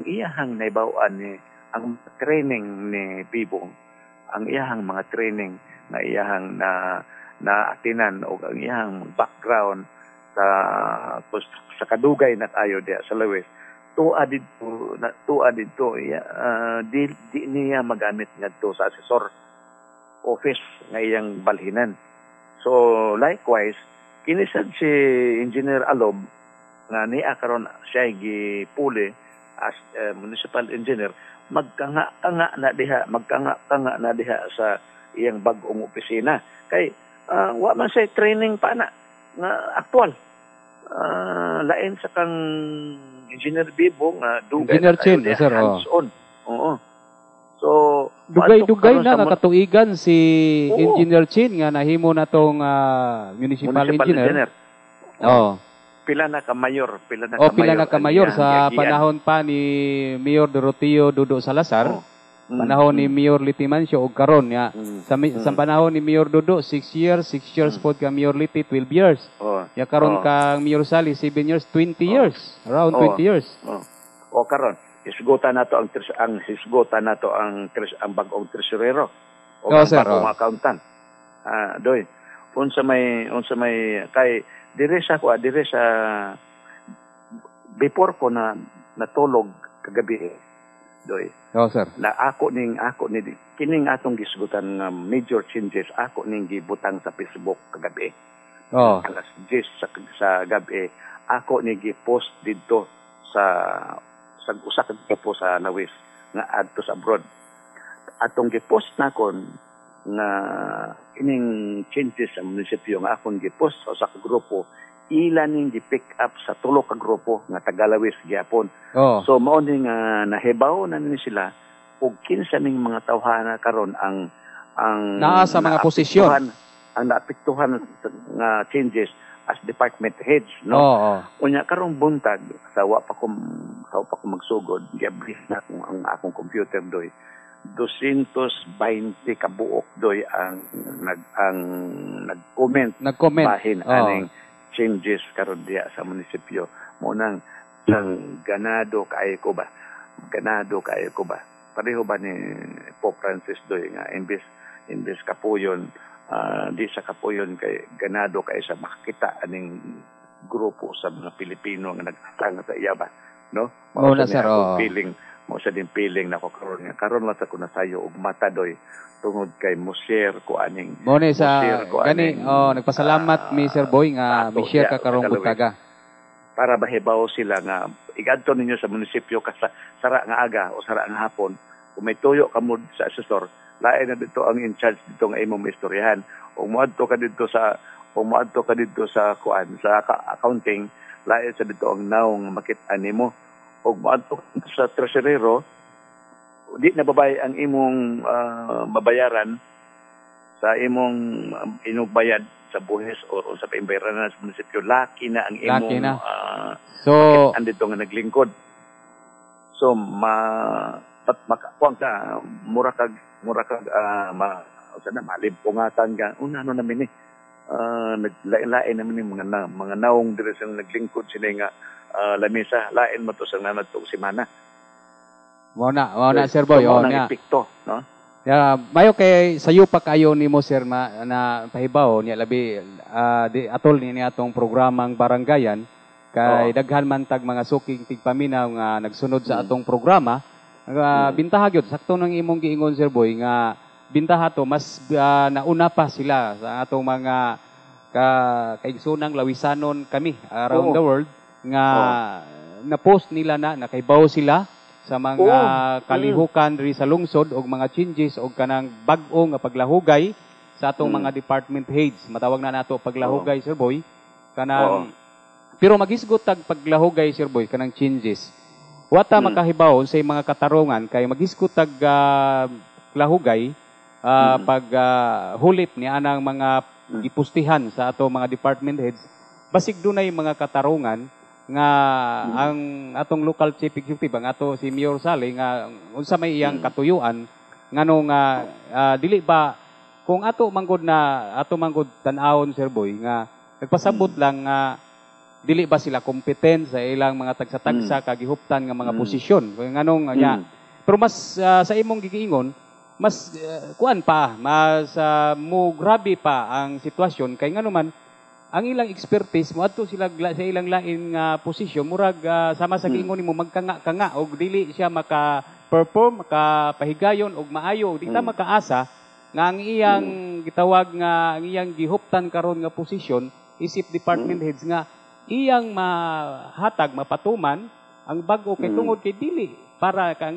iyahang naibawan ni ang training ni Bibong, ang iyahang mga training na iyahang na atinan o ang iyahang background sa kadugay na tayo diya sa Lawes. Tuwa dito di niya magamit ngadto sa asesor office nga iyang balhinan. So likewise kinisad si Engineer Alob nga niya karon siya gipuli as municipal engineer, magkanga na diha sa iyang bag-ong opisina. Kay wa man say training pa na nga aktual. Lain sa kang Engineer Bibo nga dugay
Engineer
na kayo
Chin,
niya,
sir,
hands-on. Oo. So,
Dugay-dugay na
karon sa
nakatuigan si
Oo.
Engineer Chin nga nahimo na tong municipal engineer. Oh.
Pila na ka mayor, pila na
O
ka
pila na ka mayor
ang
sa
giagian.
panahon pa ni Mayor Doroteo Dudo Salazar,
Oo.
panahon ni Mayor Liti Mancio og karon ya. Sa panahon ni Mayor Dudo 6 years pod ka Mayor Liti 12 years.
Oh.
Ya karon kang Mayor Sally 7 years, 20 years. Around 20 years.
O karon, hisgutan nato ang hisgutan nato ang bag-ong tresurero o
Oo,
ang
sir,
bag-ong
oo.
accountant. Doy. Unsa may kay dire sa before ko na natulog kagabi doy.
Oh, sir.
Na ako ni kining atong gisgutan nga major changes ako ning gibutang sa Facebook kagabi.
Oh.
Alas 10 sa gabi ako ni gi-post didto sa usa ka grupo sa Lawis nga adto sa abroad. Atong gi-post na kon nga kining changes sa munisipyo nga akong gi-post sa usa ka grupo ila ning gi-pick up sa tulo ka grupo nga taga-Lawis gyapon.
Oh.
So mao ni nga nahibaw na ni sila og kinsa ning mga tawhana karon ang
Naa sa mga posisyon.
ang naapektuhan nga changes as department heads, no?
Oo.
Unya karong buntag sa wa pa ko magsugod, gi-brief na ang akong computer doy. 220 ka buok doy ang nag-comment bahin aning changes karon diya sa munisipyo. Mo nang ganado kaayo ko ba? Pareho ba ni Pope Francis doy nga imbes kapuyon di sa kapuyon kay ganado kay sa makita aning grupo sa mga Pilipino nga nagtanga sa iya ba, no?
Mao na, sir,
feeling mo sa din feeling nako karon lang sa kuna sayo og mata doy tungod kay mo share ko aning
mo ni sa gani nagpasalamat mi Sir Boy nga mi share ka karong buntaga
para mahibaw sila nga igadto ninyo sa munisipyo ka sara nga aga o sara nga hapon kung may tuyo ka mo sa asesor lain na dito ang in charge dito nga imong istoryahan o moadto ka dito sa kuan sa accounting lain sa dito ang naong makit-an nimo og moadto sa tresurero di na babay ang imong mabayaran sa imong inugbayad sa buhis o sa paimbayaran sa munisipyo laki na ang imong
so
andito nga naglingkod so makakuang ka mura kag malimpungatan ka ano namin naglain-lain namin yung mga naong dire sa naglingkod sila nga lamisa lain mo to sa nanatong simana.
Mo na Sir Boy
so, na epekto, no?
Mayo kay sayo pa kayo nimo sir na pahibaw niya labi atol ni atong programang Barangayan kay daghan man tag mga suking tigpaminaw nga nagsunod sa atong programa. Bintaha gyud sakto nang imong giingon Sir Boy nga bintaha to mas nauna pa sila sa atong mga kaigsunang lawisanon kami around the world nga na-post nila na nakaibaw sila sa mga kalihukan diri sa lungsod og mga changes og kanang bag-o nga paglahugay sa atong mga department heads matawag na nato paglahugay Sir Boy kanang pero magisgot tag paglahugay Sir Boy kanang changes wata makahibaw sa mga katarungan kay magisgot tag lahugay pag hulip ni anang mga gipustihan sa ato mga department heads basig dunay mga katarungan nga ang atong local chief executive ang ato si Mayor Sally nga unsa may iyang katuyuan nganong dili ba kung ato manggod tan-awon Sir Boy nga nagpasabot lang nga dili ba sila competent sa ilang mga tagsa-tagsa kagihuptan nga mga posisyon nganong nya pero mas sa imong gigiingon mas kuan pa mas mo grabe pa ang sitwasyon kay nganuman ang ilang expertise mo adto sila sa ilang lain nga posisyon murag sama sa giingon nimo magkanga-kanga og dili siya maka-perform makapahigayon og maayo di ta makaasa nga ang iyang gitawag nga ang iyang gihuptan karon nga posisyon isip department heads nga iyang mahatag mapatuman ang bag-o kay tungod kay dili para ang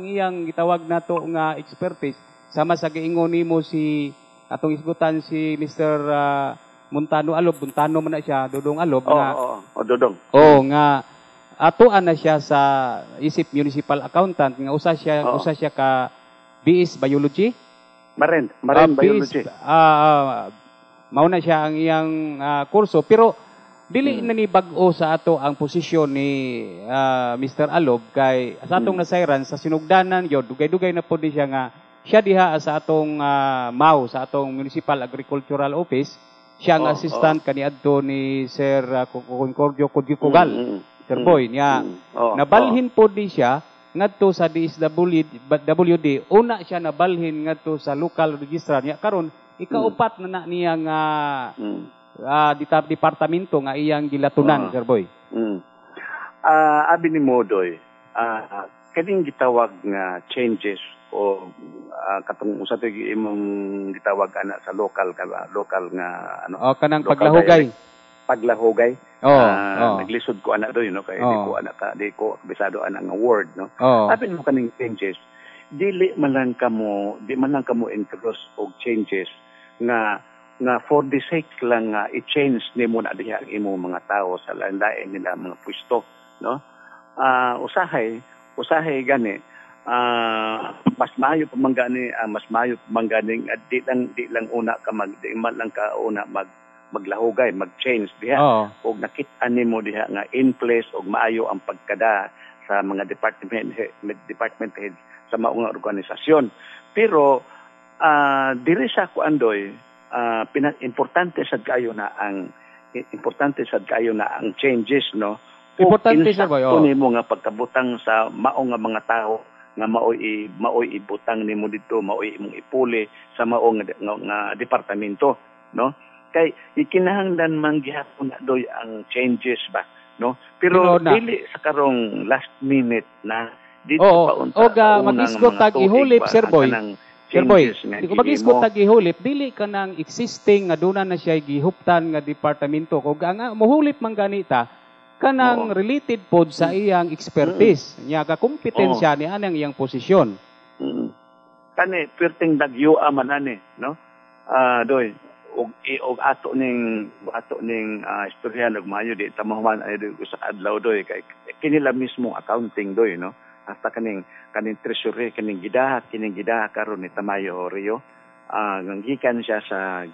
iyang gitawag nato nga expertise sama sa giingon nimo si atong isgutan si Mr. Montano Alob, Montano man na siya, Dodong Alob nga.
Dodong.
Nga atuan na siya sa isip municipal accountant nga usa siya ka BS Biology.
Marin Biology.
Mao na siya ang iyang kurso pero dili na ni bag-o sa ato ang posisyon ni Mr. Alob kay sa atong nasayran sa sinugdanan yod dugay-dugay na pud siya nga siya diha sa atong MAO sa atong Municipal Agricultural Office siya ang assistant kaniadto ni Sir Concordio Cudikugal. Sir Boy niya nabalhin po di siya ngadto sa DSWD una siya nabalhin ngadto sa local registrar niya karon ikaupat na niya nga departamento nga iyang gilatunan Sir Boy.
Abi ni Modoy kaning gitawag nga changes o katong usa to imong gitawag ana sa local nga ano
kanang paglahugay
naglisod ko ana doy no kay di ko bisado ana nga word no abi mo kaning changes di man lang kamo introduce og changes nga for the sake lang nga i-change nimo na diha ang imo mga tao sa lain nila mga pwesto no usahay gani mas maayo pamanggani at di lang una ka di man lang ka una maglahugay mag-change diha og nakit-an nimo diha nga in place og maayo ang pagkada sa mga department heads sa maong organisasyon pero diri sa kuandoy importante sad kayo na ang changes no
importante sa bayo
nimo nga pagkabutang sa maong nga mga tao nga maoy ibutang nimo dito maoy imong ipuli sa maong nga departamento no kay ikinahanglan man gihapon na doy ang changes ba no pero dili sa karong last minute na dito pa unta
mag-isgot tag ihulip Sir Boy di ko mag-isgot tag ihulip dili ka nang existing nga duna na siya gihuptan nga departamento kung nga muhulip man ganita kanang related pod sa iyang expertise niya ka kompetensya ni anang iyang posisyon
kani perting dagyo man ani no doy og ato ning istorya nagmayo di tamahuman ay sa adlaw doy kay kinila mismo accounting doy no hasta kaning treasury kining gidaha karon ni Tamayo Rio gikan siya sa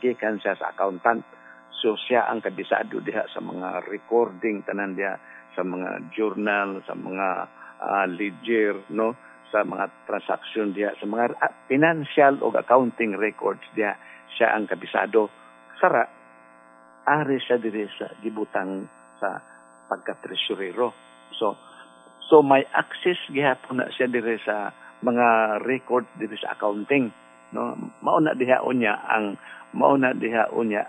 accountant. So siya ang kabisado diha sa mga recording tanan diha sa mga journal, sa mga ledger, no, sa mga transaction diha sa mga financial o accounting records diha siya ang kabisado. Sara ari siya diri sa gibutang sa pagka-treasurero. So may access gihapon na siya diri sa mga records diri sa accounting, no. Mao na diha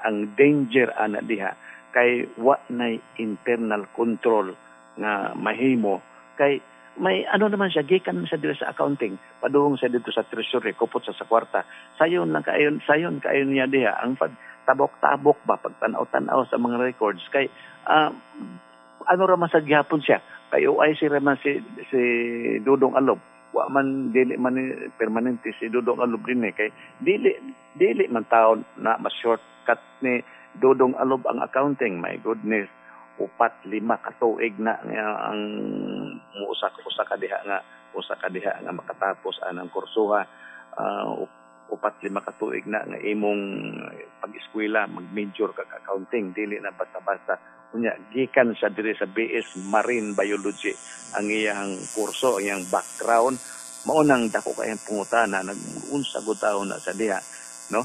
ang danger ana diha kay wa nay internal control nga mahimo kay may ano naman siya gikan sa diri sa accounting padung sa dito sa treasury kupot sa kwarta sayon kayon niya diha ang pagtabok-tabok ba pagtanaw-tanaw sa mga records kay ano ra man sa gihapon siya kay OIC ra man si Dodong Alob wa man dili man permanente si Dodong Alob din kay dili man taon na mas shortcut ni Dodong Alob ang accounting. My goodness, 4-5 katuig na ang usa ka diha nga makatapos anang kursuha 4-5 katuig na nga imong pag-eskwela mag-major ka accounting dili na basta-basta unya gikan sa diri sa BS Marine Biology ang iyang kurso ang iyang background mao nang dako kay pangutana nag-unsa gud tawo na sa diha no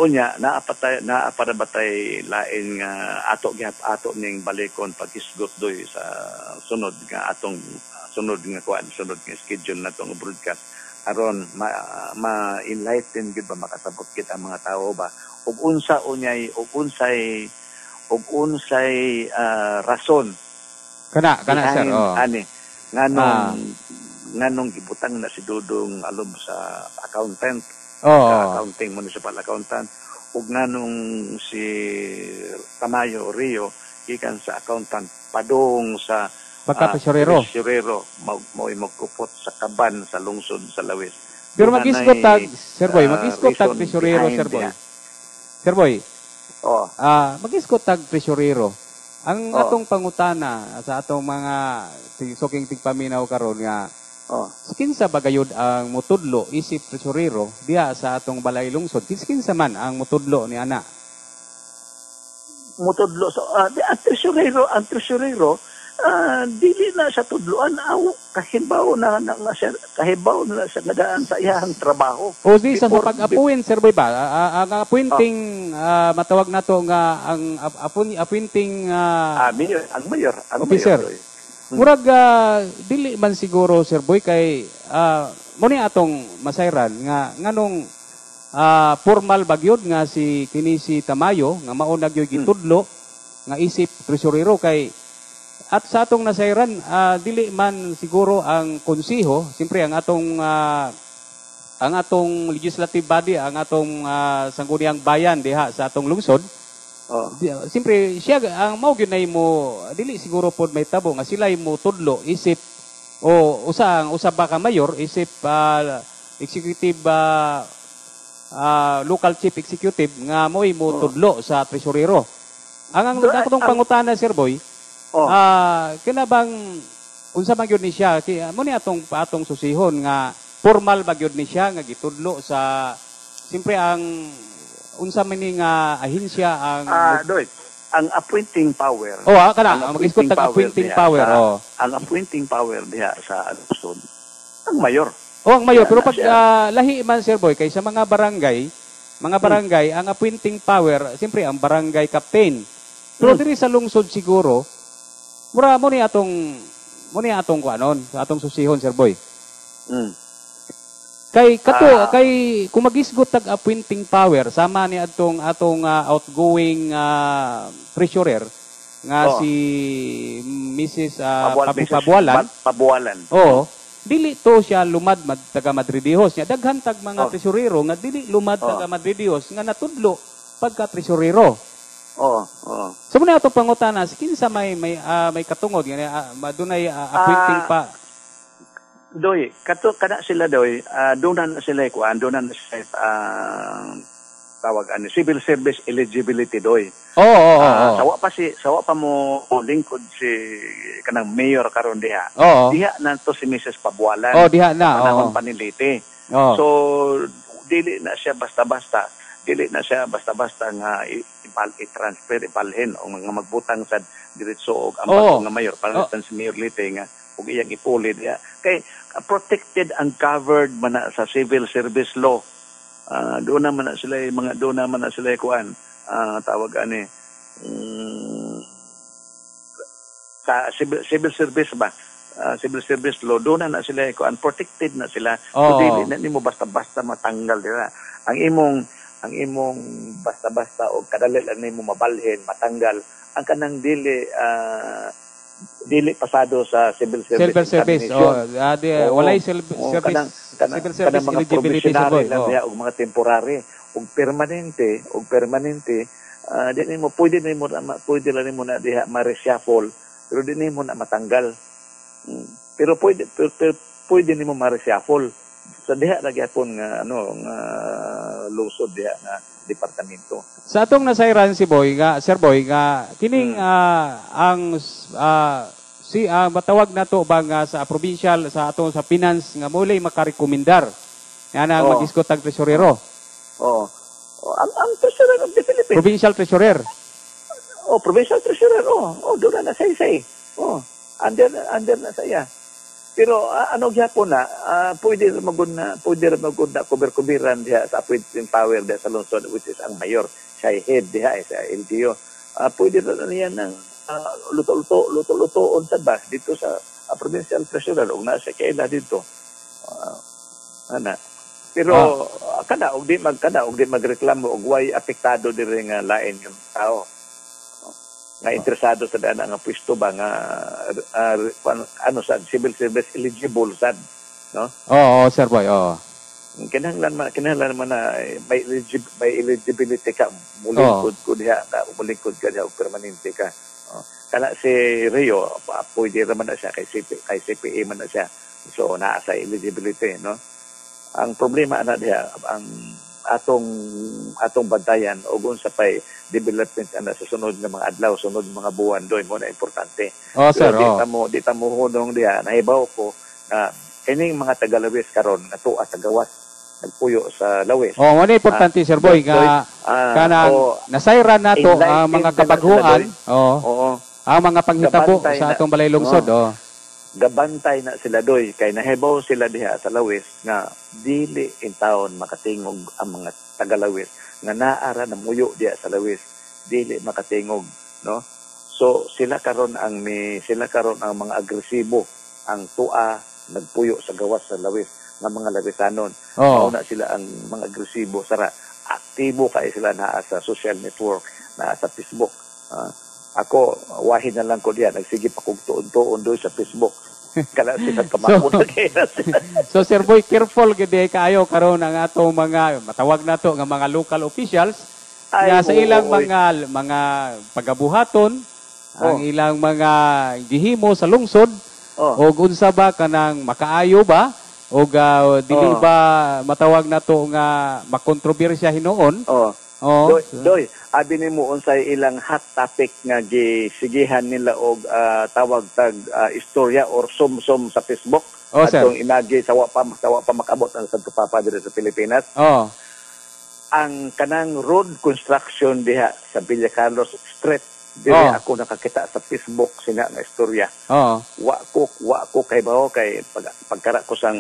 unya naapadabatay lain nga ato ning balikon pag-isgot doy sa sunod nga schedule natong broadcast aron ma-enlighten gid ba makasabot kita mga tao ba ug unsay rason
kana sir
ani nganong gibutang na si Dodong Alob sa accountant accounting municipal accountant ug nganong si Tamayo Rio gikan sa accountant padung sa
pagka-treasurero
mao'y magkupot sa kaban sa lungsod sa Lawis
Pero
Doon
mag-isgot
nanay,
tag, Sir Boy, mag-isgot tag
reason
tresurero,
behind
Sir Boy.
niya.
Sir Boy,
Oh.
mag-isgot tag tresurero. Ang
Oh.
atong pangutana sa atong mga suking tigpaminaw karon nga
Oh.
kinsa bagayod ang mutudlo isip tresurero diha sa atong balay lungsod. Kinsa man ang mutudlo ni ana.
Mutudlo so ang tresurero dili na sa tudloan kahibaw na siya nadaan sa iyang trabaho.
O di sa
Before-
pag-appoint, Sir Boy ba? Ang appointing matawag nato nga ang appointing
ang mayor
officer.
mayor,
Murag dili man siguro, Sir Boy, kay mo ni atong masayran nga nganong formal bagyod nga si Tamayo nga mao nagyoy gitudlo nga isip tresurero kay at sa atong nasayran dili man siguro ang konsiho, siyempre ang atong legislative body, ang atong sangguniang bayan diha sa atong lungsod.
Oh.
Siyempre siya ang mao gyud nay mo dili siguro pod may tabo nga sila mo tudlo isip o usa ba ka mayor isip executive local chief executive nga mo'y mo tudlo sa tresurero. Ang akong pangutana, Sir Boy, kina bang unsa man gyud ni siya mo ni atong susihon nga formal ba gyud ni siya nga gitudlo sa siyempre ang unsa man ni nga ahensya ang
Doy, ang appointing power.
kana mag-iskot tag appointing power.
Ang appointing power diha sa Luzon, ang mayor.
Ang mayor, pero pag lahi man, Sir Boy, kay sa mga barangay, ang appointing power, siyempre ang barangay captain. Pero diri sa lungsod siguro, mura mo ni atong kuanon, sa atong susihon, Sir Boy. Kay kung magisgot tag appointing power, sama ni atong outgoing treasurer nga si Mrs. Pabualan. Oo. Dili to siya lumad taga Madridihos niya. Daghan tag mga tresurero nga dili lumad taga Madridihos nga natudlo pagka tresurero. So muna ato pangutana, kinsa may katungod nga madunay appointing pa.
Doy, kana sila doy, doon na sila doon na sila tawag civil service eligibility doy. Sawa pa mo lingkod si kanang mayor karon diha. Diha na to si Mrs. Pabualan.
Diha na.
Panahon paniliti. So dili na siya basta-basta nga i-transfer ipalhin o mga magbutang sa diretso og ang nga mayor para si Mayor Lite nga ug iyang ipuli diha. Kay protected and covered man na sa civil service law. Doon naman na sila kuan tawag sa civil service ba civil service law doon na sila kuan protected na sila so dili na nimo basta-basta matanggal dira ang imong basta-basta o kadali lang nimo mabalhin matanggal ang kanang dili pasado sa civil service
walay civil service eligibility sa boy
og mga temporary og permanente di nimo pwede lang nimo na diha ma-reshuffle pero di nimo na matanggal pero pwede nimo ma-reshuffle sa diha lagi akon nga lungsod diha nga departamento
sa atong nasayran si Boy nga Sir Boy nga kining matawag nato ba nga sa provincial sa atong sa finance nga mulay makarekomendar yan ang mag-iskot tag tresurero.
Ang treasurer of the Philippines.
Provincial treasurer.
Provincial treasurer. Doon na say. Under na saya. Pero gyapon na pwede ra magud na kuber-kuberan diha sa appointing power diha sa lungsod which is ang mayor, siya head diha sa LGU. Pwede ra niya ng luto-lutoon sa bas dito sa provincial treasurer ug na siya kaila dito. Pero kada og di magreklamo og way apektado diri nga lain yung tao. Nga interesado sa dana nga pwesto ba nga sa civil service eligible sad, no?
Sir Boy,
Kinahanglan man na may eligibility ka mulingkod ko diha og permanente ka. Kana si Rio pwede ra man na siya kay CPA man na siya. So naa sa eligibility, no? ang problema ana diha ang atong bantayan ug unsa pay development ana sa sunod nga mga adlaw, sunod mga buwan doy mo na importante.
Oh, sir,
Pero di ta mo hunong diha nahibaw ko na kining mga tagalawis karon nga tuwa sa gawas nagpuyo sa lawis.
Oh, mo na importante Sir Boy nga kanang nasayran nato ang mga kabaghuan.
Oo.
Ang mga panghitabo
Gabantay
sa
na.
atong balay lungsod.
Gabantay na sila doy kay nahibaw sila diha sa lawis nga dili in taon makatingog ang mga tagalawis nga naara na muyo diha sa lawis dili makatingog, no? So sila karon ang mga agresibo ang tua nagpuyo sa gawas sa lawis nga mga lawisanon. Mao na sila ang mga agresibo sara aktibo kay sila naa sa social network, naa sa Facebook. Ako, wahin na lang ko diyan. Nagsigip akong tuon-tuon doon sa Facebook. Kala sila kamakot na kaya sila.
So, Sir Boy, careful gede kayo karon ang atong mga, matawag na to, nga mga local officials, nga sa ilang mga pagabuhaton, ang ilang mga gihimo sa lungsod, o unsa ba kanang makaayo ba, o dili ba matawag na to nga makontrobersya hinoon?
Doy, abi nimo unsay ilang hot topic nga gisigihan nila og tawag tag istorya or sum-sum sa Facebook atong inagi sa wa pa makabot ang Santo Papa diri sa Pilipinas. Ang kanang road construction diha sa Villa Carlos Street diri ako nakakita sa Facebook sina nga istorya. Wa ko kay bawo kay pagkara ko sang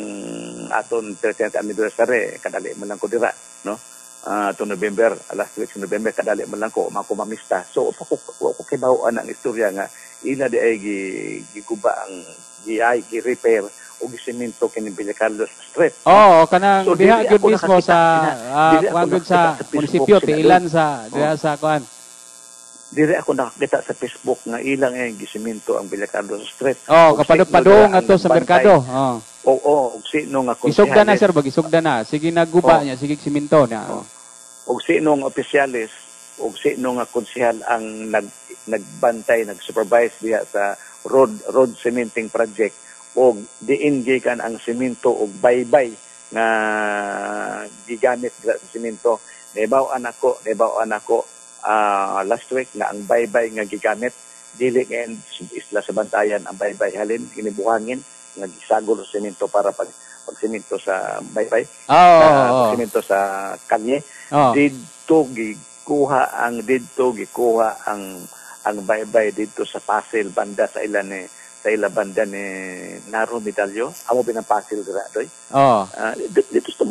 aton 30th anniversary kadali man lang ko dira, no? To November, last week sa November, kadali man lang ko mamista. So, ako kibawaan ang istorya nga, ila di ay giguba ang gi-repair o gisemento kini Villa Carlos Street.
Kanang so, diha gyud mismo sa sa munisipyo tiilan sa diha sa kuan.
Dire ako nakakita sa Facebook nga ilang ay gisemento ang Villa Carlos Street.
Kapadong ato sa merkado.
Og sino nga
isugda na sir, isugda na. Sige naguba niya, sige simento na.
Og sino nga opisyalis, og sino nga konsehal ang nagbantay, nag-supervise diha sa road cementing project og diin gikan ang semento og baybay nga gigamit sa semento. Nebawaan ako last week na ang baybay nga gigamit dili ngayon isla sa bantayan ang baybay halin ginibuhangin nga gisagol sa semento para pagsemento sa baybay. Semento sa kalye. Didto gikuha ang baybay dito sa Pasil banda sa ila banda ni Naro Medalyo. Amo binang Pasil dira doy. Dito sa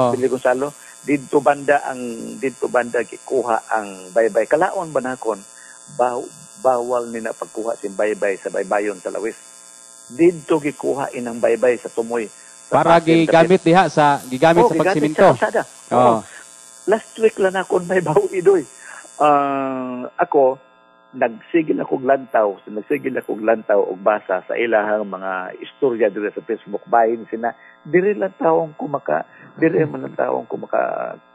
Billy Gonzalo. Dito banda gikuha ang baybay. Kalaon banakon bawal ni na pagkuha sin baybay sa baybayon sa lawis. Didto gikuha inang baybay sa tumoy.
Para gigamit diha sa pagsimento.
Last week lang ako may bawi doy. Ako nagsigil akong lantaw og basa sa ilahang mga istorya diri sa Facebook bahin sina diri lang taong ko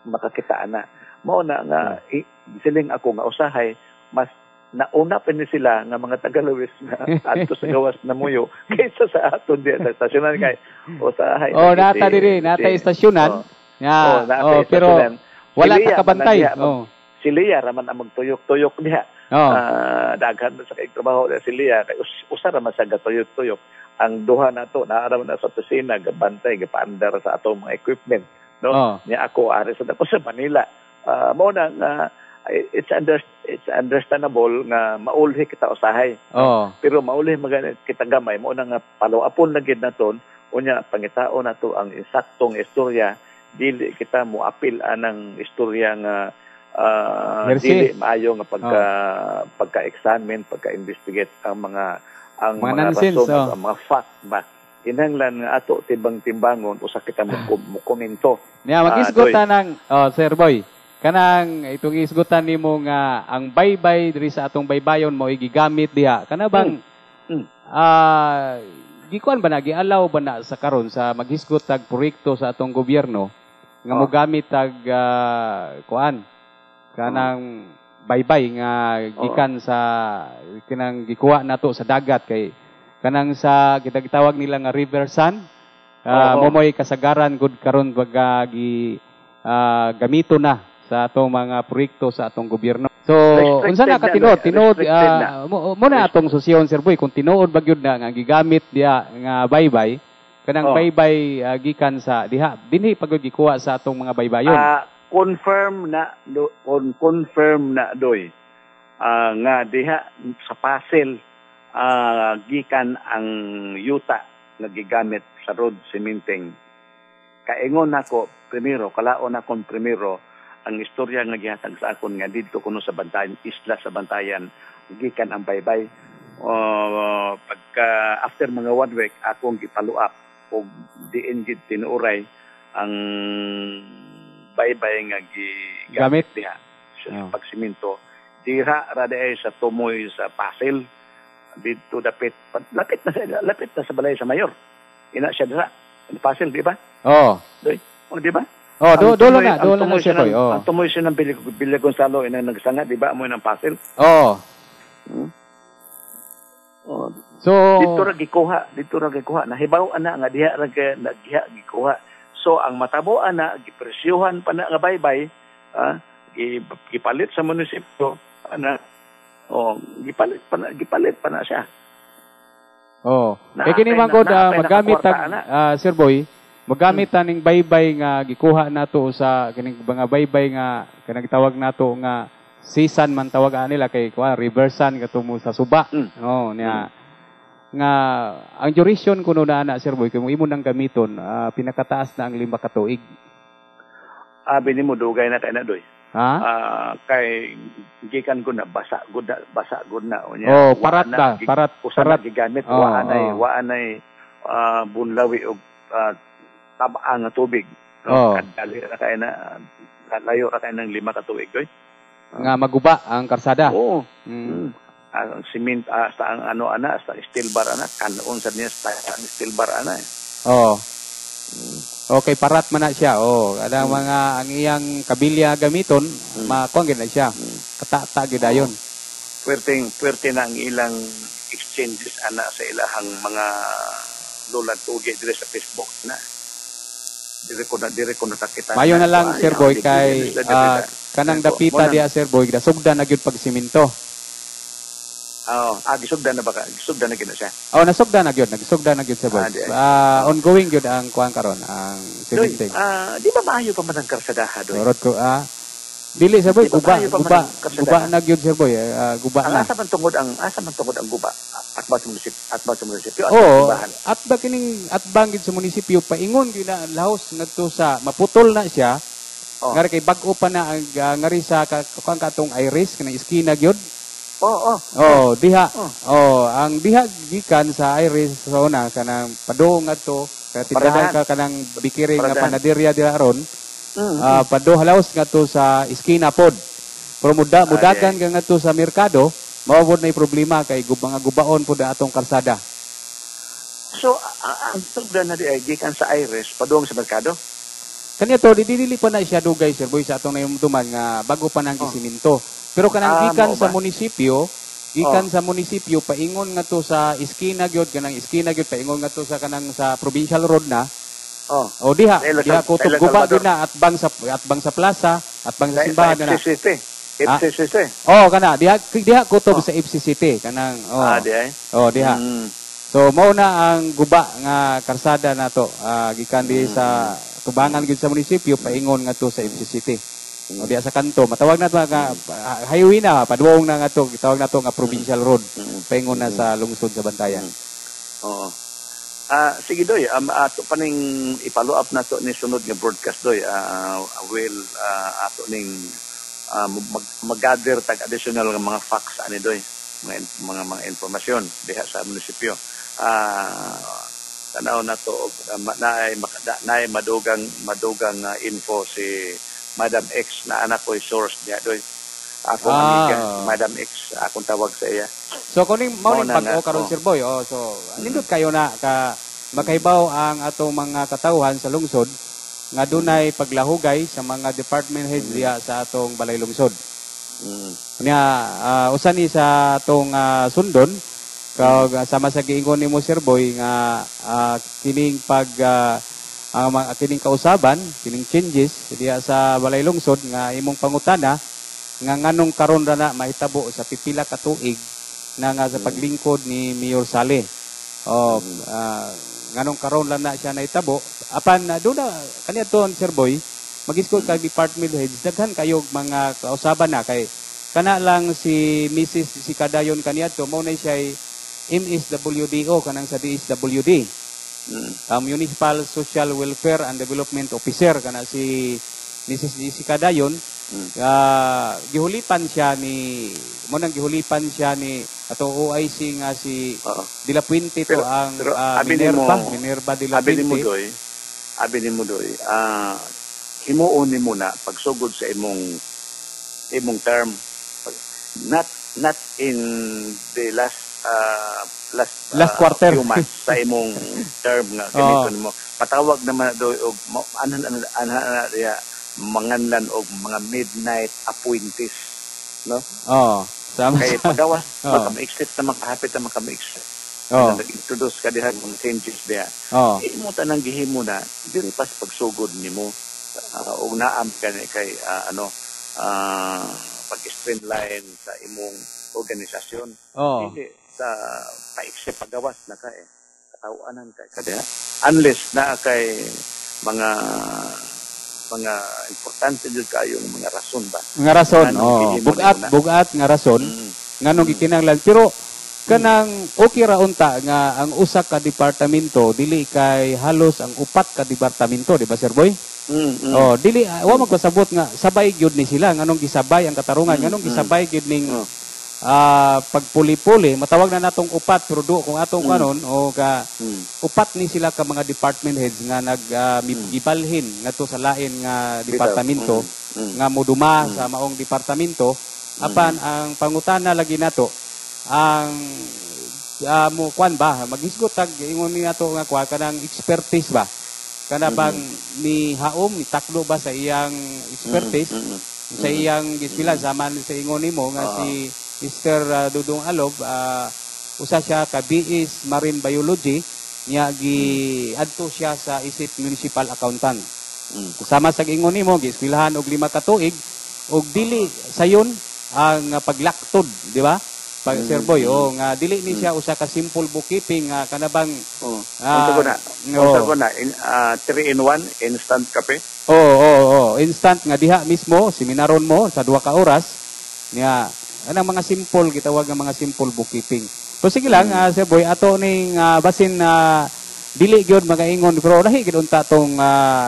makakita na. Mao na nga siling ako nga usahay mas nauna pa ni sila nga mga tagalawis na adto sa gawas na muyo kaysa sa aton di sa stasyonan kay usahay.
Nata diri, nata istasyonan. Pero wala ta kabantay.
Si Lia raman ang magtuyok-tuyok diha. Daghan sa kay trabaho si Lia kay usa ra man sa gatuyok-tuyok. Ang duha nato naara na sa opisina gabantay gapaandar sa atong mga equipment, no? Niya ako ari sa dako sa Manila. Mao na nga it's understandable nga maulhi kita usahay. Pero maulhi kita gamay mo na nga palo-apon na gid naton unya pangitao nato ang insaktong istorya dili kita mo apil anang istorya nga dili maayo nga pagka-examine, pagka-investigate ang mga
nonsense,
rason, ang mga fact ba. Kinahanglan nga ato timbang-timbangon usa kita mo komento.
Mag-isgutan ng Sir Boy. Kanang itong isgutan nimo nga ang baybay diri sa atong baybayon mo gigamit diha. Kana bang gikuan ba na gialaw ba na sa karon sa maghisgot tag proyekto sa atong gobyerno nga mogamit tag kuan kanang baybay nga gikan sa kanang gikuha nato sa dagat kay kanang sa gitawag nila nga river sand momoy kasagaran gud karon pag gamito na sa atong mga proyekto sa atong gobyerno. So, unsa na ka tinuod muna atong susyon Sir Boy kung tinuod ba gyud na nga gigamit diha nga baybay kanang baybay gikan sa diha dinhi pagod gikuha sa atong mga baybayon.
Confirm na doy nga diha sa Pasel gikan ang yuta nga gigamit sa road cementing. Kaingon nako primero, kalaon akong primero ang istorya nga gihatag sa akon nga didto kuno sa Bantayan, isla sa Bantayan gikan ang baybay. Pagka after mga 1 week akong gipalo up og diin gid tinuoray ang baybay nga gigamit diha sa pagsiminto. Dira ra ay sa tumoy sa Pasel dito lapit na sa balay sa mayor. Ina siya dira. Pasel, di ba? Doy. Di ba?
Dolo na siya koy.
Ang tumoy siya ng Bilya Gonzalo ina nagsanga, di ba? Amo ng Pasel. So dito ra gikuha. Nahibaw ana nga diha ra gikuha. So ang matabo ana gipresyuhan pa na nga baybay, gipalit sa munisipyo ana. Gipalit pa na siya. Kaya kini mangkod magamit Sir Boy, magamit ning baybay nga gikuha nato sa kining mga baybay nga kanang tawag nato nga season man tawag nila kay reversan katumo sa suba. Niya nga ang duration kuno na Sir Boy kung imo nang gamiton pinakataas na ang 5 ka tuig. Abi nimo dugay na kay na doy. Kay gikan ko na basa gud na unya. Parat gigamit wa anay bunlawi og tabang nga tubig. Kadali ra kay na layo ra kay nang 5 ka tuig doy. Nga maguba ang karsada. Ang cement sa ang sa steel bar ana kanon sa niya sa steel bar ana. Okay, parat man na siya. Kadang mga ang iyang kabilya gamiton, makuha na siya. Kata gyud ayon. Puwerte na ang ilang exchanges ana sa ilahang mga lulad tugi dire sa Facebook na. Dire ko nakita. Mayo na lang Sir Boy kay kanang dapita diya Sir Boy, sugda na gyud pag siminto. Gisugda na ba ka? Gisugda na gyud siya. Nasugda na gyud. Nagsugda na gyud Sir Boy. Ongoing gyud ang kuan karon ang cementing. Di ba maayo pa man ang karsadaha doy? Rod ko dili Sir Boy, guba na gyud Sir Boy. Guba na. Asa man tungod ang guba? Atba sa munisipyo. Atba kining atbang gyud sa munisipyo paingon gyud na lahos ngadto sa maputol na siya. Ngari kay bag-o pa na ang ngari sa kuan katong iris kanang iskina gyud. Diha. Ang diha gikan sa iris sa una kanang padong ngadto tindahan ka kanang bikiring nga panaderya diha ron. Pado halaos ngadto sa iskina pod. Pero mudagan ka ngadto sa merkado, mao pod na problema kay mga gubaon pod atong karsada. So ang tugda na di gikan sa iris padong sa merkado. Kanya to dili pa na siya dugay Sir Boy sa atong nayumduman nga bago pa nang gisiminto. Pero kanang gikan sa munisipyo, paingon nga to sa iskina gyud paingon nga to sa kanang sa provincial road na. Diha kutob guba gyud na atbang sa plaza, atbang sa simbahan na. FCCT. Kana diha kutob sa FCCT kanang diha. So mao na ang guba nga karsada nato gikan di sa tubangan gyud sa munisipyo paingon nga to sa FCCT. Diya sa kanto, matawag na ito nga highway na, paduong na nga ito, tawag na ito nga provincial road, paingon na sa lungsod sa Bantayan. Sige doy, ato paning i-follow up na ito ni sunod nga broadcast doy, ato ning mag-gather tag additional nga mga facts ani doy, mga informasyon diha sa munisipyo. Tanaw na to naay madugang info si Madam X na anak ko source niya doy. Ako amiga Madam X akong tawag sa iya. So kuning mao ning pag-o karon Sir Boy. So nindot kayo na ka makahibaw ang atong mga katawhan sa lungsod nga dunay paglahugay sa mga department heads diya sa atong balay lungsod. Usa ni sa atong sundon
Kag sama sa giingon nimo Sir Boy nga kining kining kausaban, kining changes diya sa Balay Lungsod nga imong pangutana nga nganong karon ra na mahitabo sa pipila ka tuig na nga sa paglingkod ni Mayor Sale. Nganong karon lang na siya naitabo apan do na kaniadton Sir Boy mag-isgot kay department heads daghan kayo mga kausaban na kay kana lang si Mrs. si Kadayon kaniadto mao na siya MSWDO kanang sa DSWD. Municipal Social Welfare and Development Officer kana si Mrs. si Kadayon. Gihulipan siya ni ato OIC nga si De La Puente to ang Minerva De La Puente.
Abi ni mo doy, himuon ni mo na pagsugod sa imong term, not in the last
quarter
few months sa imong term nga ganito mo. Patawag naman doy og manganlan og mga midnight appointees, no?
Sama
kay pagawas maka-exit na makahapit na maka-exit. Nag-introduce ka diha mga changes diha. Imo tanang gihimo na diri pas pagsugod nimo og naam ka kay pag-streamline sa imong organisasyon. Hindi sa pa-exit pagawas na ka katawanan kay kada unless na kay mga importante jud kayo mga rason ba.
Nga rason, bugat nga rason. Nganong gikinahanglan pero kanang okay ra unta nga ang usa ka departamento dili kay halos ang upat ka departamento, di ba Sir Boy? Dili wa magpasabot nga sabay gyud ni sila nganong gisabay ang katarungan, nganong gisabay gyud ning pagpuli-puli matawag na natong upat pero do kung atong kanon o ka upat ni sila ka mga department heads nga gibalhin ngadto sa lain nga departamento nga moduma sa maong departamento apan ang pangutana lagi nato ang mo kwan ba maghisgot tag ingon ni nato nga kwa kanang expertise ba kana bang ni haom ni taklo ba sa iyang expertise sa iyang giskwela zaman sa ingon nimo nga si Mr. Dudong Alob, usa siya ka BS Marine Biology, niya adto siya sa isip municipal accountant. Kasama sa ingon nimo, gieskwelahan og 5 ka tuig og dili sayon ang paglaktod, di ba? Sir Boy, nga dili ni siya usa ka simple bookkeeping nga kanabang
unsa ko na 3 in 1 instant kape.
Instant nga diha mismo seminaron mo sa 2 ka oras niya anang mga simple gitawag nga mga simple bookkeeping. So sige lang Sir Boy ato ning basin dili gyud magaingon pero lahi gid unta tong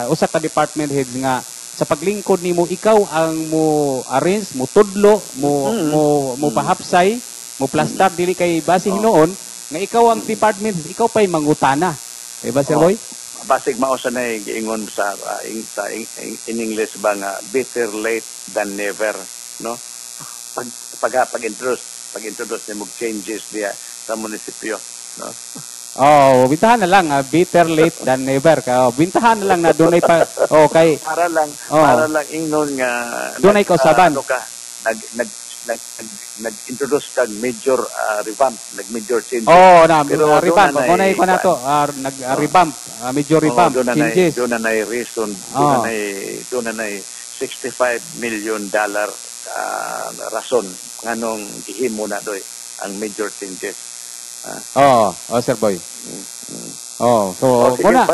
usa ka department heads nga sa paglingkod nimo ikaw ang mo arrange mo tudlo mo pahapsay mo plastar dili kay base hinuon nga ikaw ang department ikaw pay mangutana. Diba Sir Boy?
Basig mao sa nay giingon sa in English ba nga better late than never, no? Pag-introduce ni mong changes diya sa munisipyo, no?
Bintahan na lang better late than never ka. Bintahan na lang na dunay pa kay
para lang ingnon nga
dunay kausaban.
Nag-introduce kag major revamp, major changes.
Pero revamp mo na ko nato nag-revamp, major revamp changes.
Doon na reason, doon na $65 million rason nganong gihimo na doy ang major changes.
Sir Boy. So kuna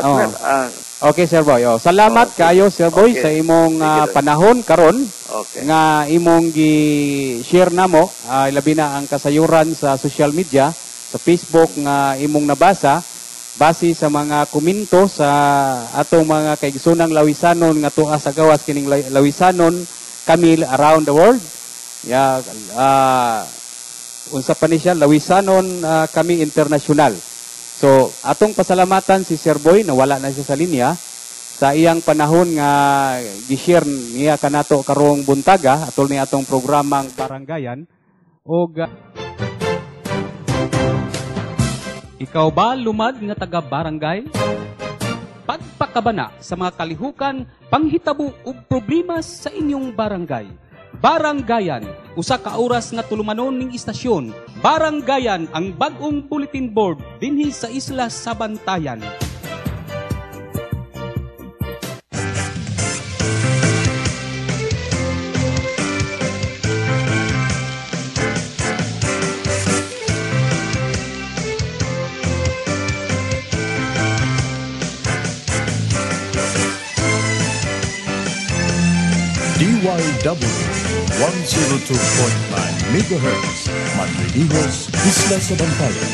okay Sir Boy. Salamat kayo Sir Boy sa imong panahon karon nga imong gi-share namo labi na ang kasayuran sa social media sa Facebook nga imong nabasa base sa mga komento sa atong mga kaigsunang Lawisanon nga tuwa sa gawas kining Lawisanon Camille around the world. Unsa pa ni siya Lawisanon kami international. So atong pasalamatan si Sir Boy na wala na siya sa linya sa iyang panahon nga gi-share niya kanato karong buntaga atol ni atong programang Baranggayan og ikaw ba lumad nga taga barangay? Pagpakabana sa mga kalihukan, panghitabo ug problema sa inyong barangay.
Baranggayan, usa ka oras nga tulumanon ning istasyon. Baranggayan ang bag-ong bulletin board dinhi sa Isla Sabantayan.
DYW 102.9 MHz Manrihos, Isla Sabantayan.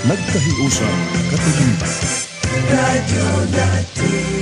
Nagkahiusan, Katilimba.
Radyo Dati.